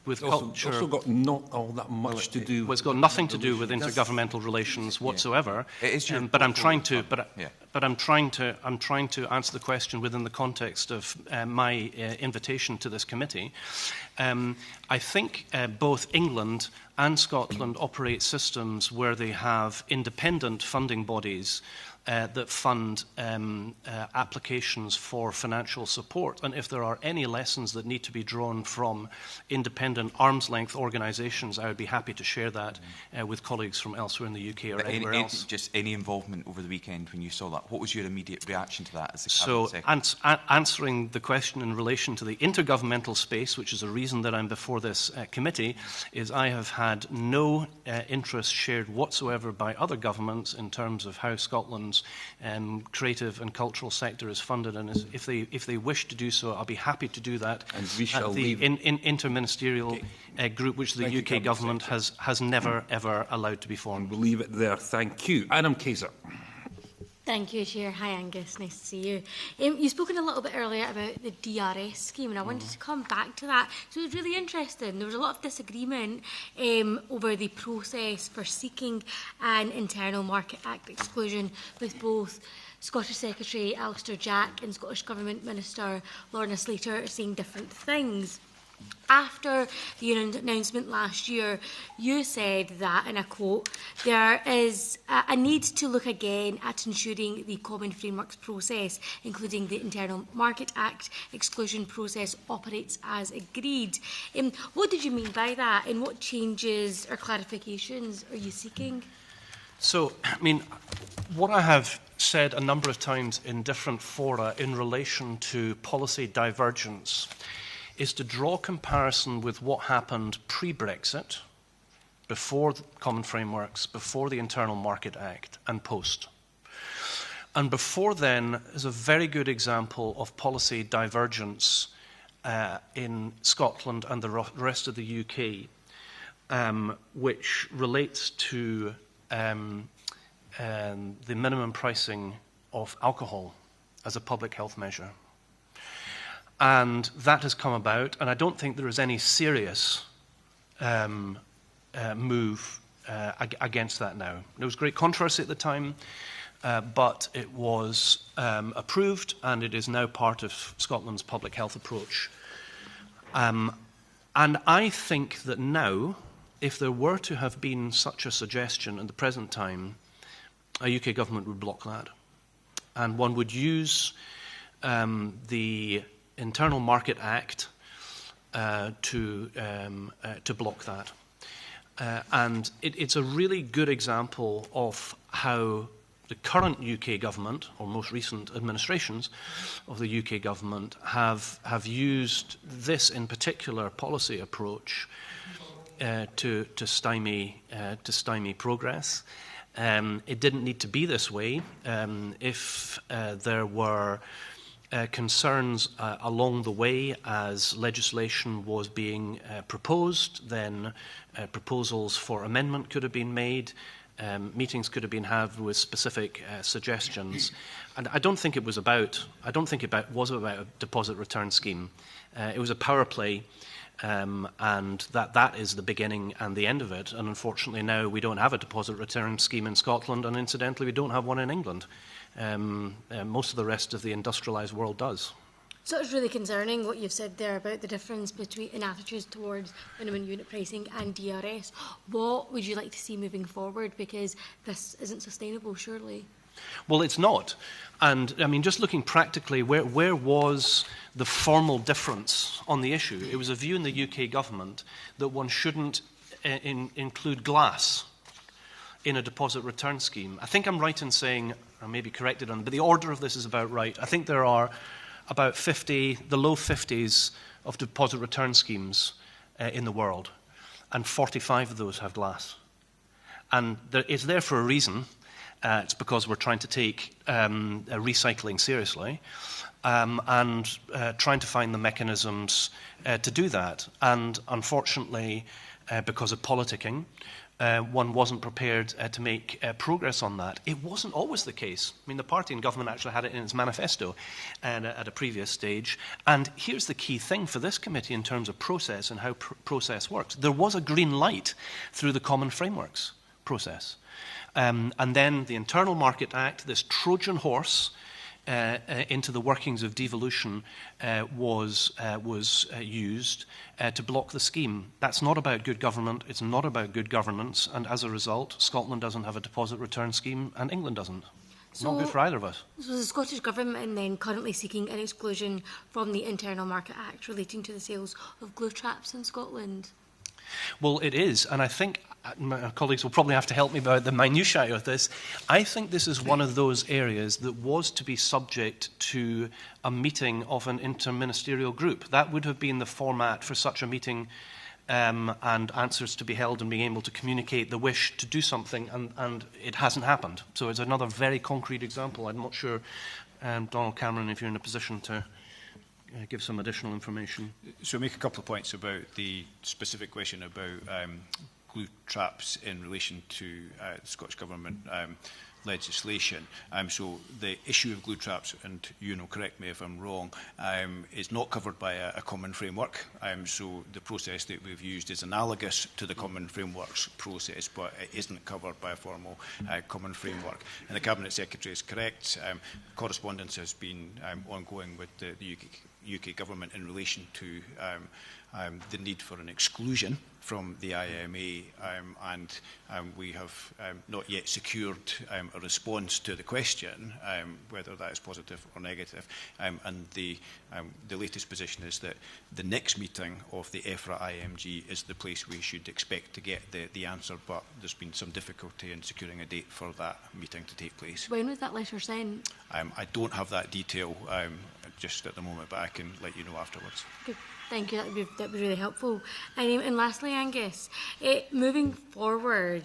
With It's culture, also got not all that much to do. Well, it's got nothing to do with intergovernmental relations whatsoever. It is your but I'm trying to. yeah. But I'm trying to answer the question within the context of my invitation to this committee. I think both England and Scotland operate systems where they have independent funding bodies that fund applications for financial support. And if there are any lessons that need to be drawn from independent arm's-length organisations, I would be happy to share that with colleagues from elsewhere in the UK or anywhere else. Just any involvement over the weekend when you saw that, what was your immediate reaction to that as the Cabinet Secretary? So, answering the question in relation to the intergovernmental space, which is a reason that I'm before this committee, is I have had no interest shared whatsoever by other governments in terms of how Scotland's creative and cultural sector is funded, and if they wish to do so, I'll be happy to do that. And we shall at the interministerial group, which the UK government has never ever allowed to be formed. We'll leave it there. Thank you. Anam Kaiser. Thank you, Chair. Hi, Angus. Nice to see you. You've spoken a little bit earlier about the DRS scheme, and I wanted to come back to that. So it was really interesting. There was a lot of disagreement over the process for seeking an Internal Market Act exclusion with both Scottish Secretary Alistair Jack and Scottish Government Minister Lorna Slater saying different things. After the announcement last year, you said that, and I quote, there is a need to look again at ensuring the Common Frameworks process, including the Internal Market Act exclusion process, operates as agreed. What did you mean by that, and what changes or clarifications are you seeking? So, I mean, what I have said a number of times in different fora in relation to policy divergence is to draw comparison with what happened pre-Brexit, before the Common Frameworks, before the Internal Market Act, and post. And before then is a very good example of policy divergence in Scotland and the rest of the UK, which relates to the minimum pricing of alcohol as a public health measure. And that has come about, and I don't think there is any serious move against that now. There was great controversy at the time, but it was approved, and it is now part of Scotland's public health approach. And I think that now, if there were to have been such a suggestion at the present time, a UK government would block that. And one would use the Internal Market Act to block that. And it's a really good example of how the current UK government, or most recent administrations of the UK government, have used this in particular policy approach to stymie progress. It didn't need to be this way. If there were concerns along the way as legislation was being proposed, then proposals for amendment could have been made, meetings could have been had with specific suggestions. And I don't think it was about a deposit return scheme. It was a power play, and that is the beginning and the end of it. And unfortunately now we don't have a deposit return scheme in Scotland, and incidentally we don't have one in England. Most of the rest of the industrialised world does. So it's really concerning what you've said there about the difference in attitudes towards minimum unit pricing and DRS. What would you like to see moving forward? Because this isn't sustainable, surely. Well, it's not. And, I mean, just looking practically, where was the formal difference on the issue? It was a view in the UK government that one shouldn't include glass in a deposit return scheme. I think I'm right in saying, I may be corrected on, but the order of this is about right. I think there are about 50, the low 50s of deposit return schemes in the world, and 45 of those have glass. And it's there for a reason. It's because we're trying to take recycling seriously and trying to find the mechanisms to do that. And unfortunately, because of politicking, one wasn't prepared to make progress on that. It wasn't always the case. I mean, the party in government actually had it in its manifesto at a previous stage. And here's the key thing for this committee in terms of process and how process works. There was a green light through the Common Frameworks process. And then the Internal Market Act, this Trojan horse into the workings of devolution, was used to block the scheme. That's not about good government, it's not about good governance, and as a result, Scotland doesn't have a deposit return scheme and England doesn't. So, not good for either of us. So the Scottish Government then currently seeking an exclusion from the Internal Market Act relating to the sales of glue traps in Scotland? Well, it is, and I think my colleagues will probably have to help me about the minutiae of this. I think this is one of those areas that was to be subject to a meeting of an interministerial group. That would have been the format for such a meeting, and answers to be held and being able to communicate the wish to do something, and it hasn't happened. So it's another very concrete example. I'm not sure, Donald Cameron, if you're in a position to give some additional information. So make a couple of points about the specific question about glue traps in relation to the Scottish Government legislation. So the issue of glue traps, and you know, correct me if I'm wrong, is not covered by a common framework. So the process that we've used is analogous to the common frameworks process, but it isn't covered by a formal common framework. And the Cabinet Secretary is correct. Correspondence has been ongoing with the UK Government in relation to the need for an exclusion from the IMA, and we have not yet secured a response to the question, whether that is positive or negative. And the latest position is that the next meeting of the EFRA IMG is the place we should expect to get the answer, but there's been some difficulty in securing a date for that meeting to take place. When was that letter sent? I don't have that detail just at the moment, but I can let you know afterwards. Good. Thank you, that would be really helpful. And lastly, Angus, moving forward,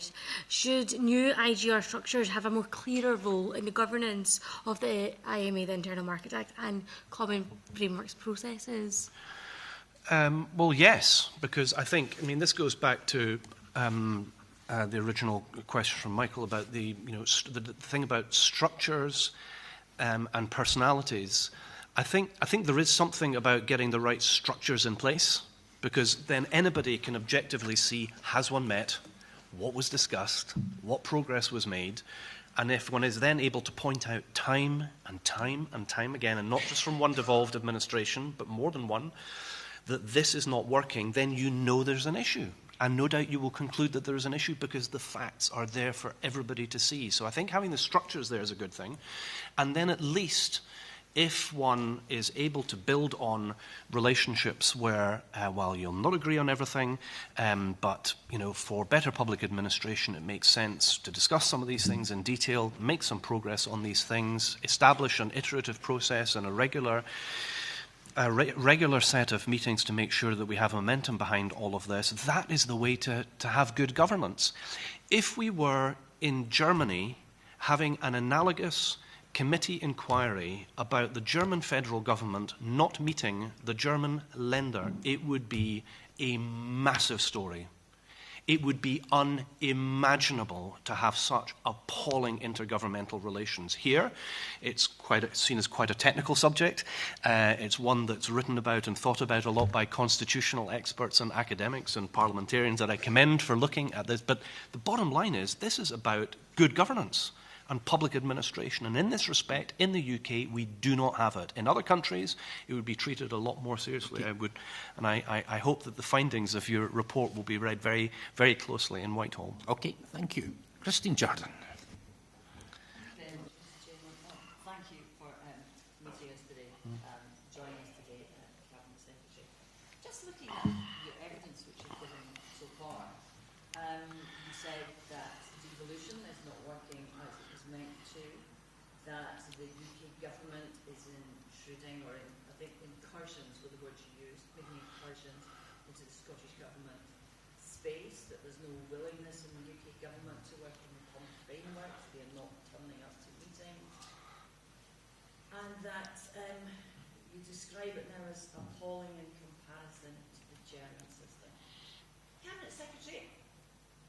should new IGR structures have a more clearer role in the governance of the IMA, the Internal Market Act, and common frameworks processes? Well, yes, because I think, I mean, this goes back to the original question from Michael about the thing about structures and personalities. I think there is something about getting the right structures in place, because then anybody can objectively see, has one met, what was discussed, what progress was made, and if one is then able to point out time and time and time again, and not just from one devolved administration, but more than one, that this is not working, then you know there's an issue. And no doubt you will conclude that there is an issue because the facts are there for everybody to see. So I think having the structures there is a good thing. And then at least, if one is able to build on relationships where, while you'll not agree on everything, but for better public administration, it makes sense to discuss some of these things in detail, make some progress on these things, establish an iterative process and a regular set of meetings to make sure that we have momentum behind all of this. That is the way to have good governance. If we were in Germany having an analogous committee inquiry about the German federal government not meeting the German lender, it would be a massive story. It would be unimaginable to have such appalling intergovernmental relations. Here, it's seen as quite a technical subject. It's one that's written about and thought about a lot by constitutional experts and academics and parliamentarians that I commend for looking at this. But the bottom line is, this is about good governance and public administration. And in this respect, in the UK, we do not have it. In other countries, it would be treated a lot more seriously. I hope that the findings of your report will be read very, very closely in Whitehall. Okay, thank you. Christine Jardine. for meeting us today, joining us today, Cabinet Secretary. Just looking at your evidence which you've given so far, you said that devolution is not working as it was meant to, that the UK government is intruding, or I think incursions were the words you used, making incursions into the Scottish Government space, that there's no willingness in the UK government to work in the common frameworks, they are not turning up to meetings, and that you describe it now as appalling in comparison to the German system. Cabinet Secretary,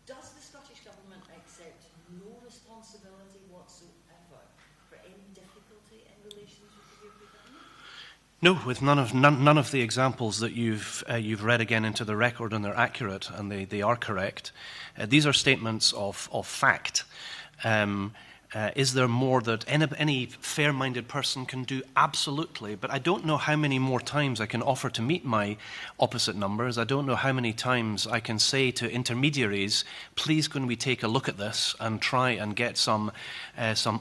does the Scottish Government accept no responsibility whatsoever for any difficulty in relations with the UK Government? No, with none of the examples that you've read again into the record, and they're accurate and they are correct. These are statements of fact. Is there more that any fair-minded person can do? Absolutely, but I don't know how many more times I can offer to meet my opposite numbers. I don't know how many times I can say to intermediaries, please can we take a look at this and try and get some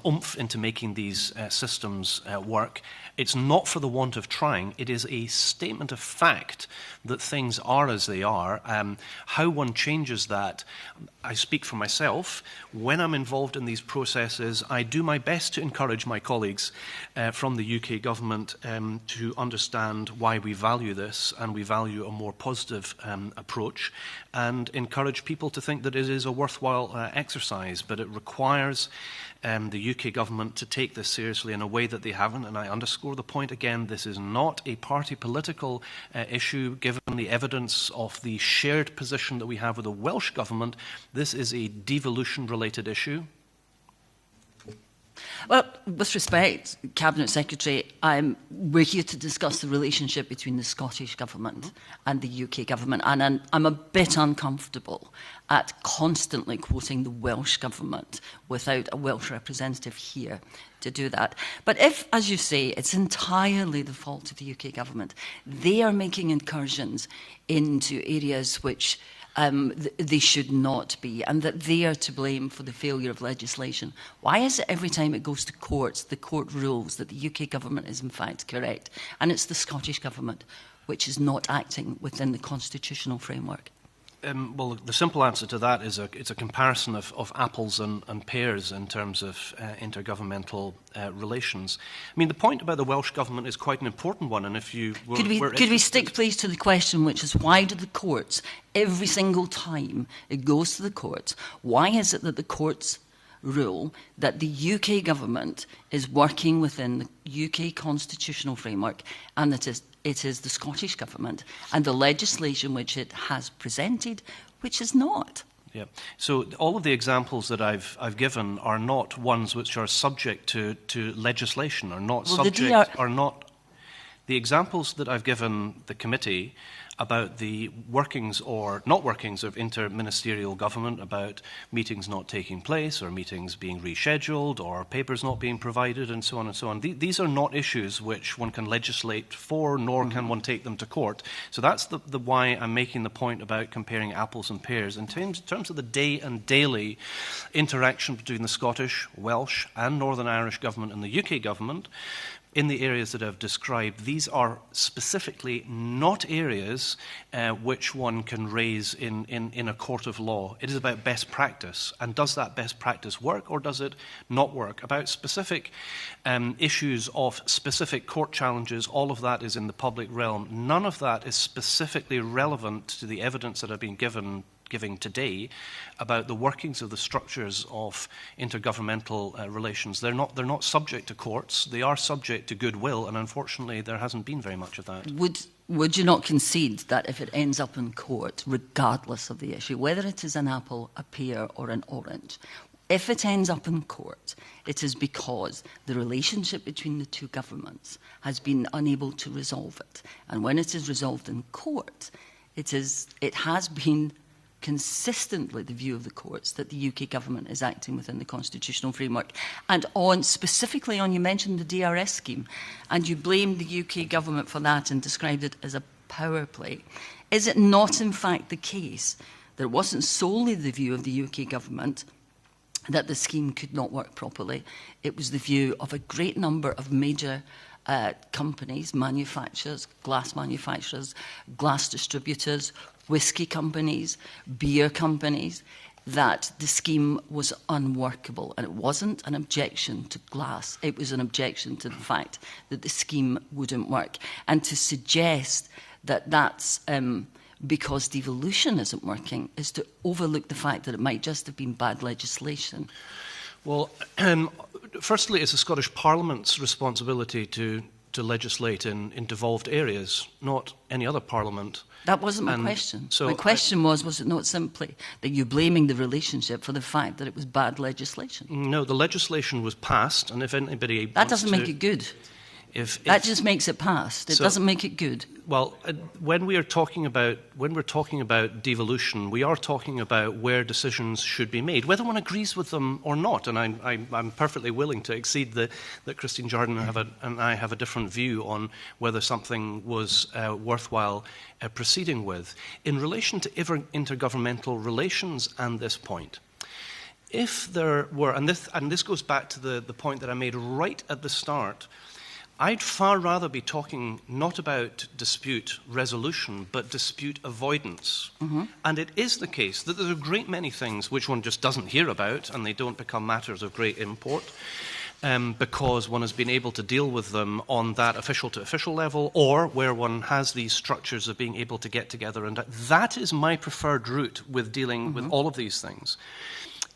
oomph into making these systems work. It's not for the want of trying. It is a statement of fact that things are as they are. How one changes that, I speak for myself. When I'm involved in these processes, I do my best to encourage my colleagues from the UK government to understand why we value this, and we value a more positive approach, and encourage people to think that it is a worthwhile exercise. But it requires the UK government to take this seriously in a way that they haven't, and I underscore the point again, this is not a party political issue given the evidence of the shared position that we have with the Welsh government. This is a devolution related issue. Well, with respect, Cabinet Secretary, we're here to discuss the relationship between the Scottish Government and the UK Government, and I'm a bit uncomfortable at constantly quoting the Welsh Government without a Welsh representative here to do that. But if, as you say, it's entirely the fault of the UK Government, they are making incursions into areas which they should not be, and that they are to blame for the failure of legislation. Why is it every time it goes to courts, the court rules that the UK government is in fact correct, and it's the Scottish government which is not acting within the constitutional framework? Well, the simple answer to that is it's a comparison of apples and pears in terms of intergovernmental relations. I mean, the point about the Welsh Government is quite an important one, and if you were... Could we stick, please, to the question, which is why do the courts, every single time it goes to the courts, why is it that the courts rule that the UK government is working within the UK constitutional framework, and that it is the Scottish Government and the legislation which it has presented, which is not? Yeah. So all of the examples that I've given are not ones which are subject to legislation, are not the examples that I've given the committee about the workings or not workings of interministerial government, about meetings not taking place or meetings being rescheduled or papers not being provided and so on and so on. These are not issues which one can legislate for, nor can one take them to court. So that's the why I'm making the point about comparing apples and pears. In terms of the day and daily interaction between the Scottish, Welsh and Northern Irish government and the UK government, in the areas that I've described, these are specifically not areas which one can raise in a court of law. It is about best practice. And does that best practice work or does it not work? About specific issues of specific court challenges, all of that is in the public realm. None of that is specifically relevant to the evidence that I've been giving today about the workings of the structures of intergovernmental relations. They're not subject to courts. They are subject to goodwill, and unfortunately there hasn't been very much of that. Would you not concede that if it ends up in court, regardless of the issue, whether it is an apple, a pear or an orange, if it ends up in court, it is because the relationship between the two governments has been unable to resolve it. And when it is resolved in court, it has been consistently the view of the courts that the UK government is acting within the constitutional framework. And specifically on, you mentioned the DRS scheme, and you blamed the UK government for that and described it as a power play. Is it not in fact the case that it wasn't solely the view of the UK government that the scheme could not work properly. It was the view of a great number of major companies, manufacturers, glass distributors, whisky companies, beer companies, that the scheme was unworkable. And it wasn't an objection to glass. It was an objection to the fact that the scheme wouldn't work. And to suggest that that's because devolution isn't working is to overlook the fact that it might just have been bad legislation. Well, firstly, it's the Scottish Parliament's responsibility to legislate in devolved areas, not any other parliament. That wasn't my question. So my question was it not simply that you're blaming the relationship for the fact that it was bad legislation? No, the legislation was passed, and if anybody that doesn't make it good. That just makes it passed. It doesn't make it good. Well, when we're talking about devolution, we are talking about where decisions should be made, whether one agrees with them or not. And I'm perfectly willing to accede that Christine Jardine and I have a different view on whether something was worthwhile proceeding with. In relation to intergovernmental relations and this point, if there were, and this goes back to the point that I made right at the start, I'd far rather be talking not about dispute resolution, but dispute avoidance. Mm-hmm. And it is the case that there's a great many things which one just doesn't hear about, and they don't become matters of great import, because one has been able to deal with them on that official-to-official level, or where one has these structures of being able to get together. And that is my preferred route with dealing with all of these things.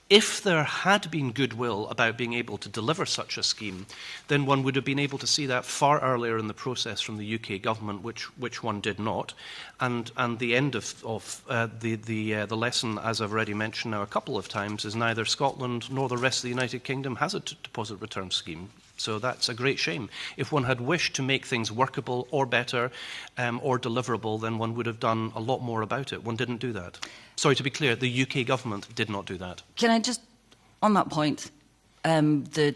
If there had been goodwill about being able to deliver such a scheme, then one would have been able to see that far earlier in the process from the UK government, which one did not. And the end of the lesson, as I've already mentioned now a couple of times, is neither Scotland nor the rest of the United Kingdom has a deposit return scheme. So that's a great shame. If one had wished to make things workable or better or deliverable, then one would have done a lot more about it. One didn't do that. Sorry, to be clear, the UK government did not do that. Can I just, on that point, the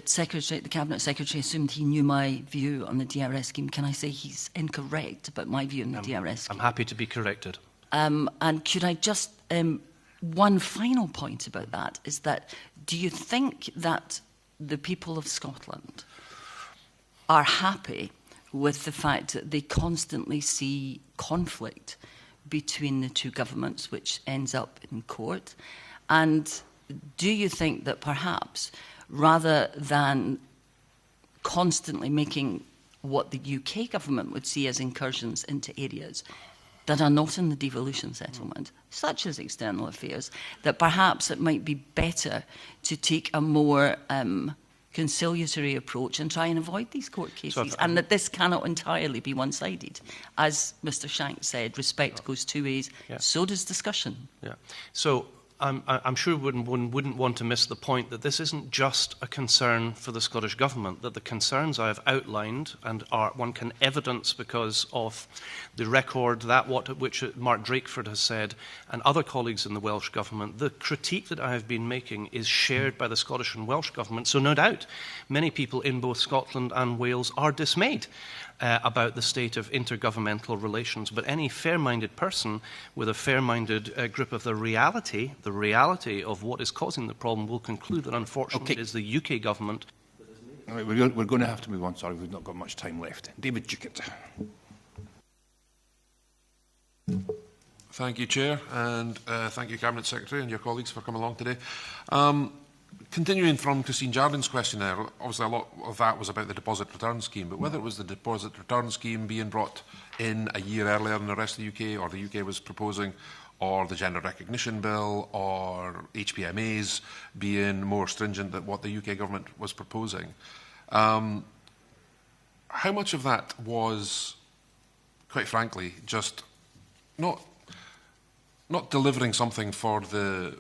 Cabinet Secretary assumed he knew my view on the DRS scheme. Can I say he's incorrect about my view on the DRS scheme? I'm happy to be corrected. And could I just, one final point about that is that, do you think that the people of Scotland are happy with the fact that they constantly see conflict between the two governments, which ends up in court? And do you think that perhaps, rather than constantly making what the UK government would see as incursions into areas that are not in the devolution settlement, such as external affairs, that perhaps it might be better to take a more conciliatory approach and try and avoid these court cases, and that this cannot entirely be one-sided? As Mr. Shanks said, respect goes two ways, so does discussion. Yeah. So I'm sure one wouldn't want to miss the point that this isn't just a concern for the Scottish Government, that the concerns I have outlined and one can evidence because of the record, which Mark Drakeford has said, and other colleagues in the Welsh Government, the critique that I have been making is shared by the Scottish and Welsh Government. So no doubt, many people in both Scotland and Wales are dismayed about the state of intergovernmental relations. But any fair-minded person with a fair-minded grip of the reality of what is causing the problem will conclude that, unfortunately, it is the UK government. All right, we're going to have to move on. Sorry, we've not got much time left. David Duckett. Thank you, Chair, and thank you, Cabinet Secretary, and your colleagues for coming along today. Continuing from Christine Jardine's question there, obviously a lot of that was about the deposit return scheme, but whether it was the deposit return scheme being brought in a year earlier than the rest of the UK, or the UK was proposing, or the gender recognition bill, or HPMAs being more stringent than what the UK government was proposing, how much of that was, quite frankly, just not delivering something for the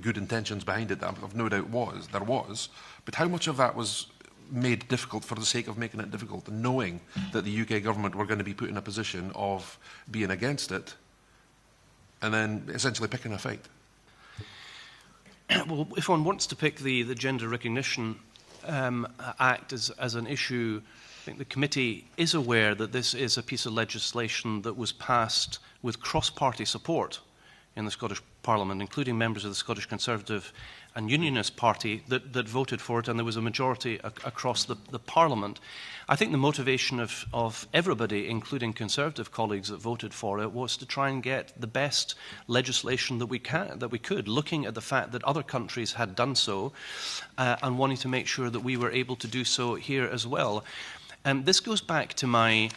good intentions behind it, that I've no doubt there was, but how much of that was made difficult for the sake of making it difficult, and knowing that the UK government were going to be put in a position of being against it, and then essentially picking a fight? Well, if one wants to pick the Gender Recognition Act as an issue, I think the committee is aware that this is a piece of legislation that was passed with cross-party support in the Scottish Parliament, including members of the Scottish Conservative and Unionist Party that voted for it, and there was a majority across the Parliament. I think the motivation of everybody, including Conservative colleagues that voted for it, was to try and get the best legislation that we could, looking at the fact that other countries had done so, and wanting to make sure that we were able to do so here as well. This goes back to my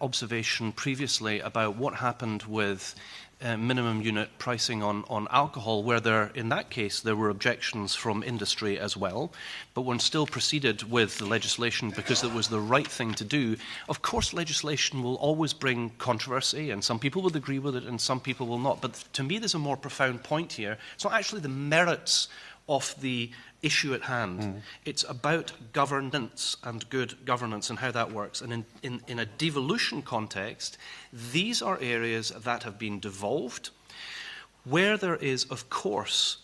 observation previously about what happened with minimum unit pricing on alcohol, where in that case there were objections from industry as well, but one still proceeded with the legislation because it was the right thing to do. Of course, legislation will always bring controversy, and some people will agree with it and some people will not. But to me, there's a more profound point here. It's not actually the merits of the issue at hand. It's about governance and good governance and how that works. And in a devolution context, these are areas that have been devolved, where there is, of course,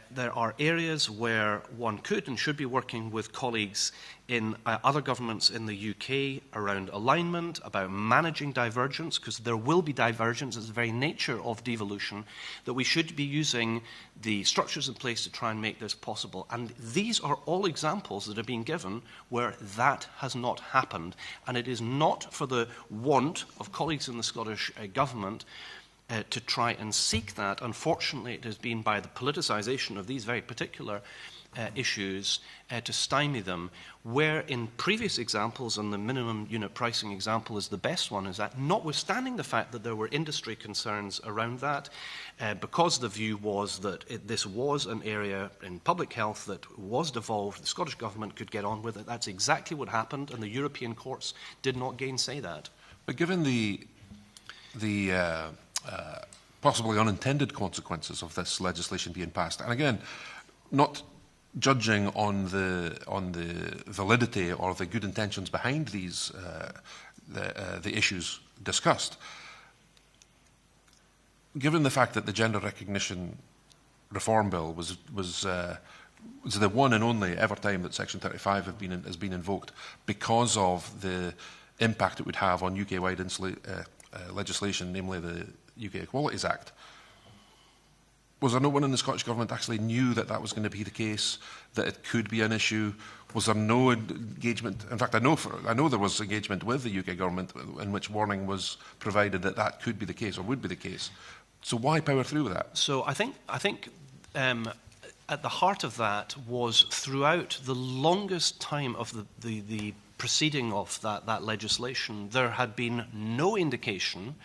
there are areas where one could and should be working with colleagues in other governments in the UK around alignment, about managing divergence, because there will be divergence. It's the very nature of devolution, that we should be using the structures in place to try and make this possible. And these are all examples that are being given where that has not happened. And it is not for the want of colleagues in the Scottish Government to try and seek that. Unfortunately, it has been by the politicisation of these very particular issues to stymie them, where in previous examples, and the minimum unit pricing example is the best one, is that notwithstanding the fact that there were industry concerns around that, because the view was that this was an area in public health that was devolved, the Scottish Government could get on with it. That's exactly what happened, and the European courts did not gainsay that. But given the possibly unintended consequences of this legislation being passed, and again, not judging on the validity or the good intentions behind these the issues discussed, given the fact that the gender recognition reform bill was the one and only ever time that Section 35 has been invoked because of the impact it would have on UK-wide legislation, namely the UK Equalities Act. Was there no one in the Scottish Government actually knew that that was going to be the case, that it could be an issue? Was there no engagement? In fact, I know there was engagement with the UK Government in which warning was provided that that could be the case or would be the case. So why power through with that? So I think at the heart of that was throughout the longest time of the proceeding of that legislation, there had been no indication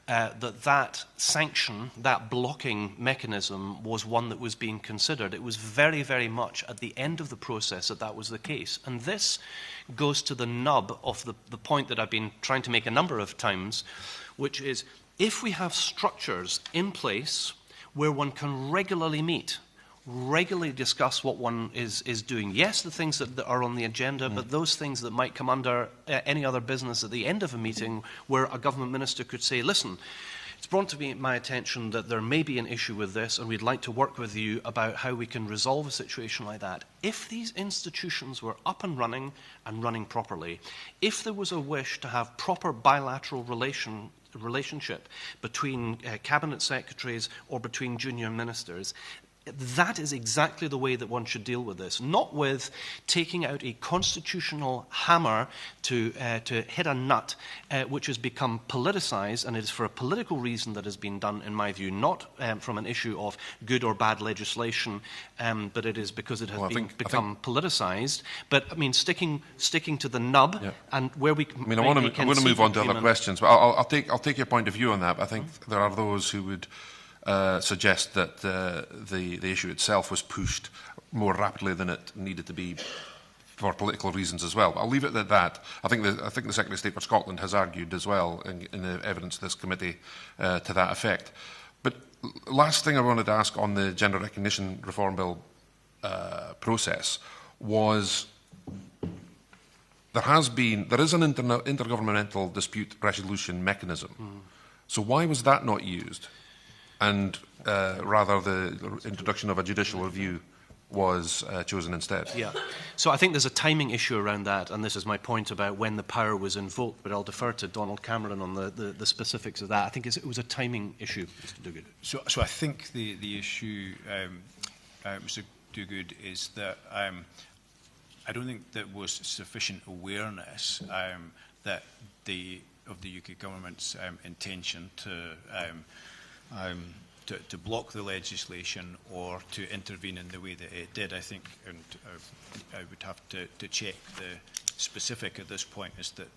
that sanction, that blocking mechanism, was one that was being considered. It was very, very much at the end of the process that was the case. And this goes to the nub of the point that I've been trying to make a number of times, which is if we have structures in place where one can regularly meet, regularly discuss what one is doing. Yes, the things that are on the agenda, but those things that might come under any other business at the end of a meeting where a government minister could say, listen, it's brought to my attention that there may be an issue with this and we'd like to work with you about how we can resolve a situation like that. If these institutions were up and running properly, if there was a wish to have proper bilateral relationship between cabinet secretaries or between junior ministers, that is exactly the way that one should deal with this, not with taking out a constitutional hammer to hit a nut, which has become politicised, and it is for a political reason that has been done, in my view, not from an issue of good or bad legislation, but it is because it has become politicised. But I mean, sticking to the nub, and where we. I mean, I want to move on to other questions, but I'll take your point of view on that. I think there are those who would suggest that the issue itself was pushed more rapidly than it needed to be for political reasons as well. I'll leave it at that. I think the Secretary of State for Scotland has argued as well in the evidence to this committee to that effect. But last thing I wanted to ask on the gender recognition reform bill process was there is an intergovernmental dispute resolution mechanism. So why was that not used? And rather the introduction of a judicial review was chosen instead. Yeah. So I think there's a timing issue around that, and this is my point about when the power was invoked, but I'll defer to Donald Cameron on the specifics of that. I think it was a timing issue, Mr Dogood. So I think the issue, Mr Dogood, is that I don't think there was sufficient awareness that of the UK government's intention to block the legislation or to intervene in the way that it did. I think, and I would have to check the specific at this point, is that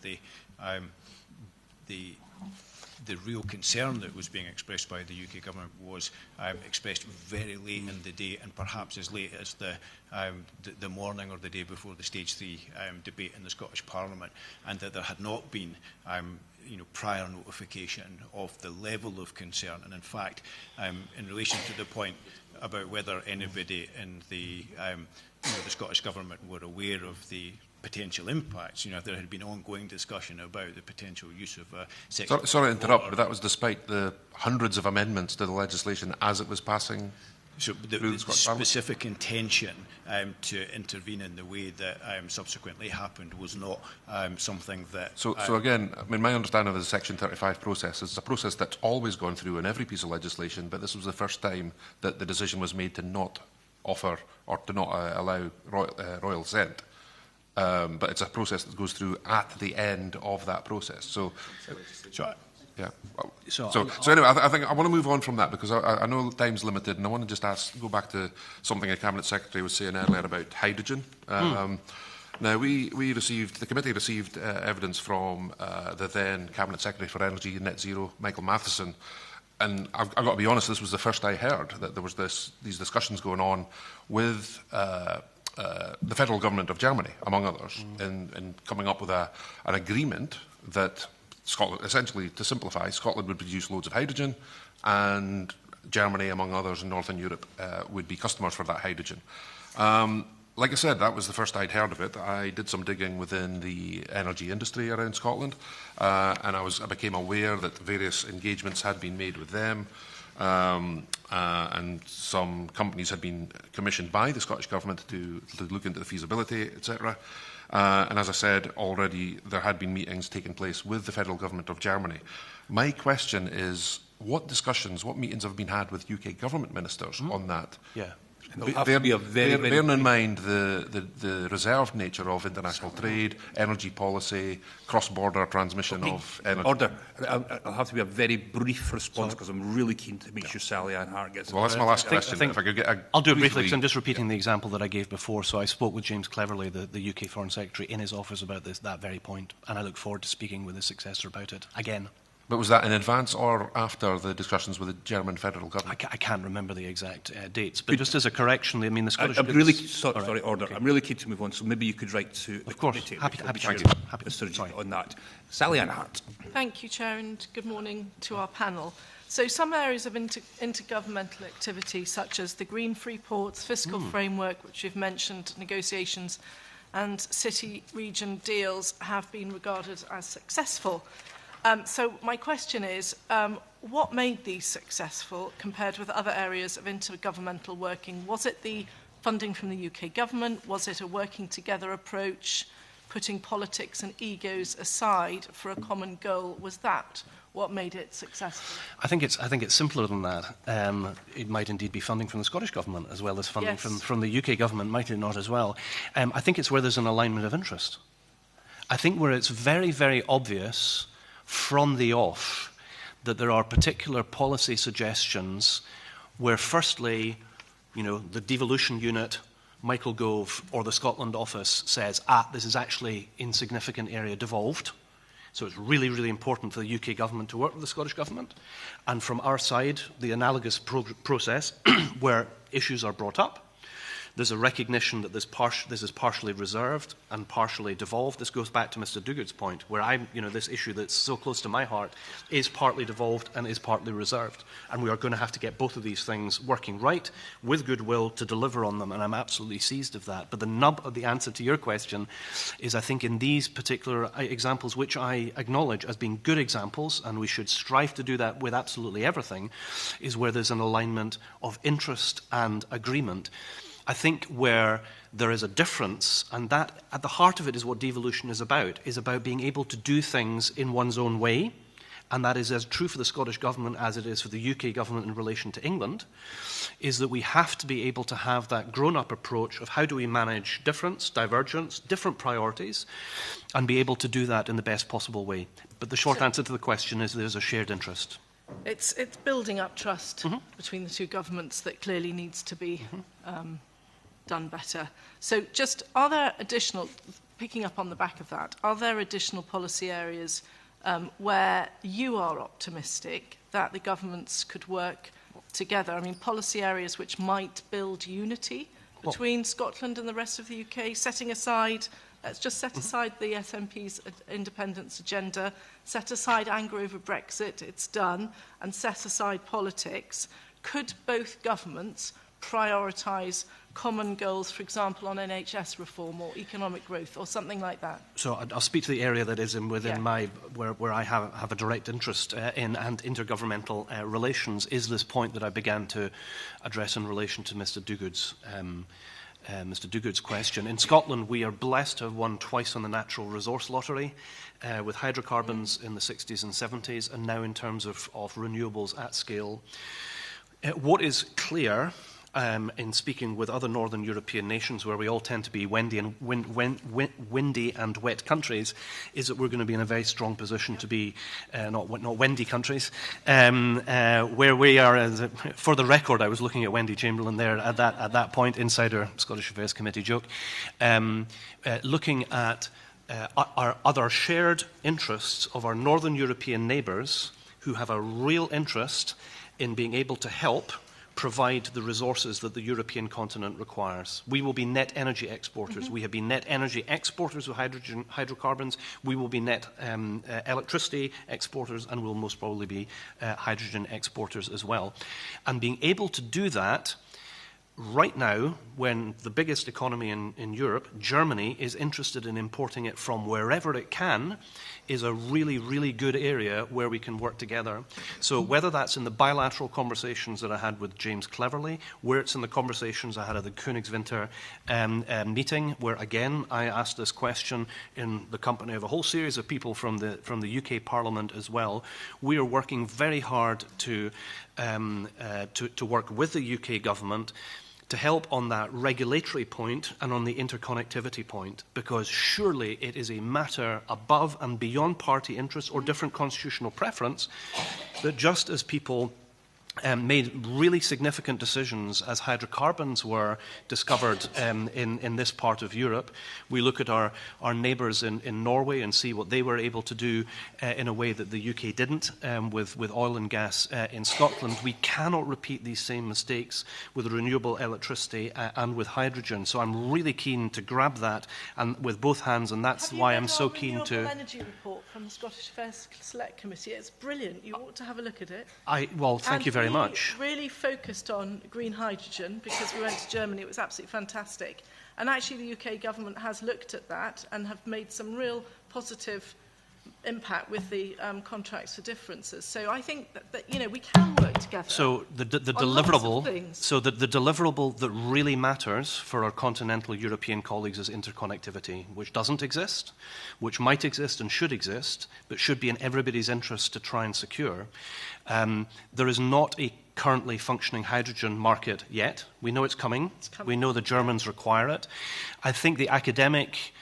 the real concern that was being expressed by the UK government was expressed very late in the day, and perhaps as late as the morning or the day before the Stage 3 debate in the Scottish Parliament, and that there had not been prior notification of the level of concern. And in fact, in relation to the point about whether anybody in the Scottish Government were aware of the potential impacts, there had been ongoing discussion about the potential use of section. Sorry to interrupt, but that was despite the hundreds of amendments to the legislation as it was passing. So the specific intention to intervene in the way that subsequently happened was not something that... So again, I mean, my understanding of the Section 35 process is a process that's always gone through in every piece of legislation, but this was the first time that the decision was made to not offer or to not allow royal assent. But it's a process that goes through at the end of that process. So anyway, I think I want to move on from that, because I know time's limited, and I want to just go back to something the Cabinet Secretary was saying earlier about hydrogen. Now, the committee received evidence from the then Cabinet Secretary for Energy and Net Zero, Michael Matheson, and I've got to be honest, this was the first I heard that there was these discussions going on with the federal government of Germany, among others, in coming up with an agreement that Scotland, essentially, to simplify, Scotland would produce loads of hydrogen, and Germany, among others in Northern Europe, would be customers for that hydrogen. Like I said, that was the first I'd heard of it. I did some digging within the energy industry around Scotland, and I became aware that various engagements had been made with them, and some companies had been commissioned by the Scottish Government to look into the feasibility, etc. And as I said already, there had been meetings taking place with the federal government of Germany. My question is, what discussions, what meetings have been had with UK government ministers on that? Yeah. Bearing in mind the reserved nature of international trade, energy policy, cross-border transmission of energy. Order. I'll have to be a very brief response, because I'm really keen to make sure Sally Ann Hart gets... Well, that's my last question. If I could get I'll do it briefly, because I'm just repeating the example that I gave before. So I spoke with James Cleverly, the UK Foreign Secretary, in his office about that very point, and I look forward to speaking with his successor about it again. But was that in advance or after the discussions with the German federal government? I can't remember the exact dates, but just as a correction, I mean, the Scottish... I'm really keen to move on, so maybe you could write to the committee. Happy to on that. Sally Ann Hart. Thank you, Chair, and good morning to our panel. So some areas of intergovernmental activity, such as the Green Free Ports, fiscal framework, which you've mentioned, negotiations, and city-region deals, have been regarded as successful. So my question is, what made these successful compared with other areas of intergovernmental working? Was it the funding from the UK government? Was it a working together approach, putting politics and egos aside for a common goal? Was that what made it successful? I think it's simpler than that. It might indeed be funding from the Scottish Government as well as funding from the UK Government, might it not as well? I think it's where there's an alignment of interest. I think where it's very, very obvious from the off that there are particular policy suggestions where, firstly, the devolution unit, Michael Gove, or the Scotland office says, this is actually insignificant area devolved. So it's really, really important for the UK government to work with the Scottish government. And from our side, the analogous process where issues are brought up, there's a recognition that this is partially reserved and partially devolved. This goes back to Mr. Duguid's point, where this issue that's so close to my heart is partly devolved and is partly reserved. And we are going to have to get both of these things working right, with goodwill, to deliver on them, and I'm absolutely seized of that. But the nub of the answer to your question is, I think, in these particular examples, which I acknowledge as being good examples, and we should strive to do that with absolutely everything, is where there's an alignment of interest and agreement. I think where there is a difference, and that at the heart of it is what devolution is about being able to do things in one's own way, and that is as true for the Scottish Government as it is for the UK Government in relation to England, is that we have to be able to have that grown-up approach of how do we manage difference, divergence, different priorities, and be able to do that in the best possible way. But the short answer to the question is there's a shared interest. It's building up trust between the two governments that clearly needs to be done better. So just, are there additional, picking up on the back of that, are there additional policy areas where you are optimistic that the governments could work together? I mean, policy areas which might build unity between Scotland and the rest of the UK, setting aside, let's just set aside the SNP's independence agenda, set aside anger over Brexit, it's done, and set aside politics. Could both governments prioritise common goals, for example, on NHS reform or economic growth or something like that? So I'll speak to the area that is within my, where I have a direct interest in, and intergovernmental relations, is this point that I began to address in relation to Mr. Duguid's question. In Scotland, we are blessed to have won twice on the natural resource lottery, with hydrocarbons in the 60s and 70s, and now in terms of renewables at scale. What is clear, in speaking with other northern European nations where we all tend to be windy and wet countries, is that we're going to be in a very strong position to be not windy countries, where we are, for the record, I was looking at Wendy Chamberlain there at that point, insider Scottish Affairs Committee joke, looking at our other shared interests of our northern European neighbours who have a real interest in being able to help provide the resources that the European continent requires. We will be net energy exporters. We have been net energy exporters of hydrocarbons. We will be net electricity exporters, and we'll most probably be hydrogen exporters as well. And being able to do that right now, when the biggest economy in Europe, Germany, is interested in importing it from wherever it can, is a really, really good area where we can work together. So whether that's in the bilateral conversations that I had with James Cleverly, where it's in the conversations I had at the Königswinter meeting, where again I asked this question in the company of a whole series of people from the UK Parliament as well, we are working very hard to work with the UK government to help on that regulatory point and on the interconnectivity point, because surely it is a matter above and beyond party interest or different constitutional preference that just as people made really significant decisions as hydrocarbons were discovered in this part of Europe. We look at our neighbours in Norway and see what they were able to do in a way that the UK didn't with oil and gas in Scotland. We cannot repeat these same mistakes with renewable electricity and with hydrogen. So I'm really keen to grab that and with both hands, and that's why I'm so keen to... Have you read our renewable energy report from the Scottish Affairs Select Committee? It's brilliant. You ought to have a look at it. Well, thank you very much. Really focused on green hydrogen because we went to Germany. It was absolutely fantastic. And actually the UK government has looked at that and have made some real positive impact with the contracts for differences. So I think that you know, we can work together. So the deliverable, so the deliverable that really matters for our continental European colleagues is interconnectivity, which doesn't exist, which might exist and should exist, but should be in everybody's interest to try and secure. There is not a currently functioning hydrogen market yet. We know it's coming. We know the Germans require it. I think the academic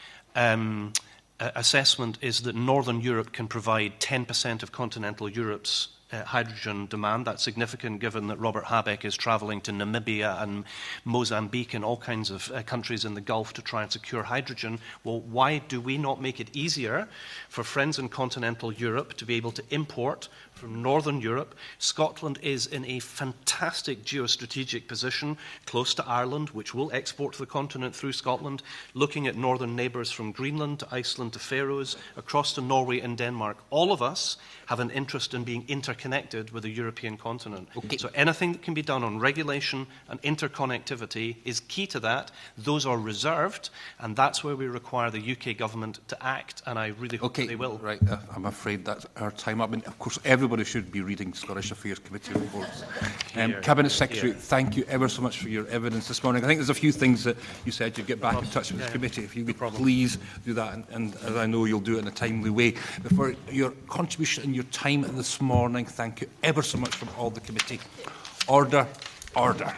assessment is that Northern Europe can provide 10% of continental Europe's hydrogen demand. That's significant given that Robert Habeck is travelling to Namibia and Mozambique and all kinds of countries in the Gulf to try and secure hydrogen. Well, why do we not make it easier for friends in continental Europe to be able to import from Northern Europe? Scotland is in a fantastic geostrategic position, close to Ireland, which will export to the continent through Scotland, looking at northern neighbours from Greenland to Iceland to Faroes, across to Norway and Denmark. All of us have an interest in being interconnected interconnected with the European continent. Okay. So anything that can be done on regulation and interconnectivity is key to that. Those are reserved, and that's where we require the UK government to act, and I really hope they will. Right, I'm afraid that's our time up. And of course, everybody should be reading Scottish Affairs Committee reports. Cabinet Secretary, thank you ever so much for your evidence this morning. I think there's a few things that you said you'd get back in touch with the committee. If you would please do that, and as I know you'll do it in a timely way. But for your contribution and your time this morning, thank you ever so much from all the committee. Order, order.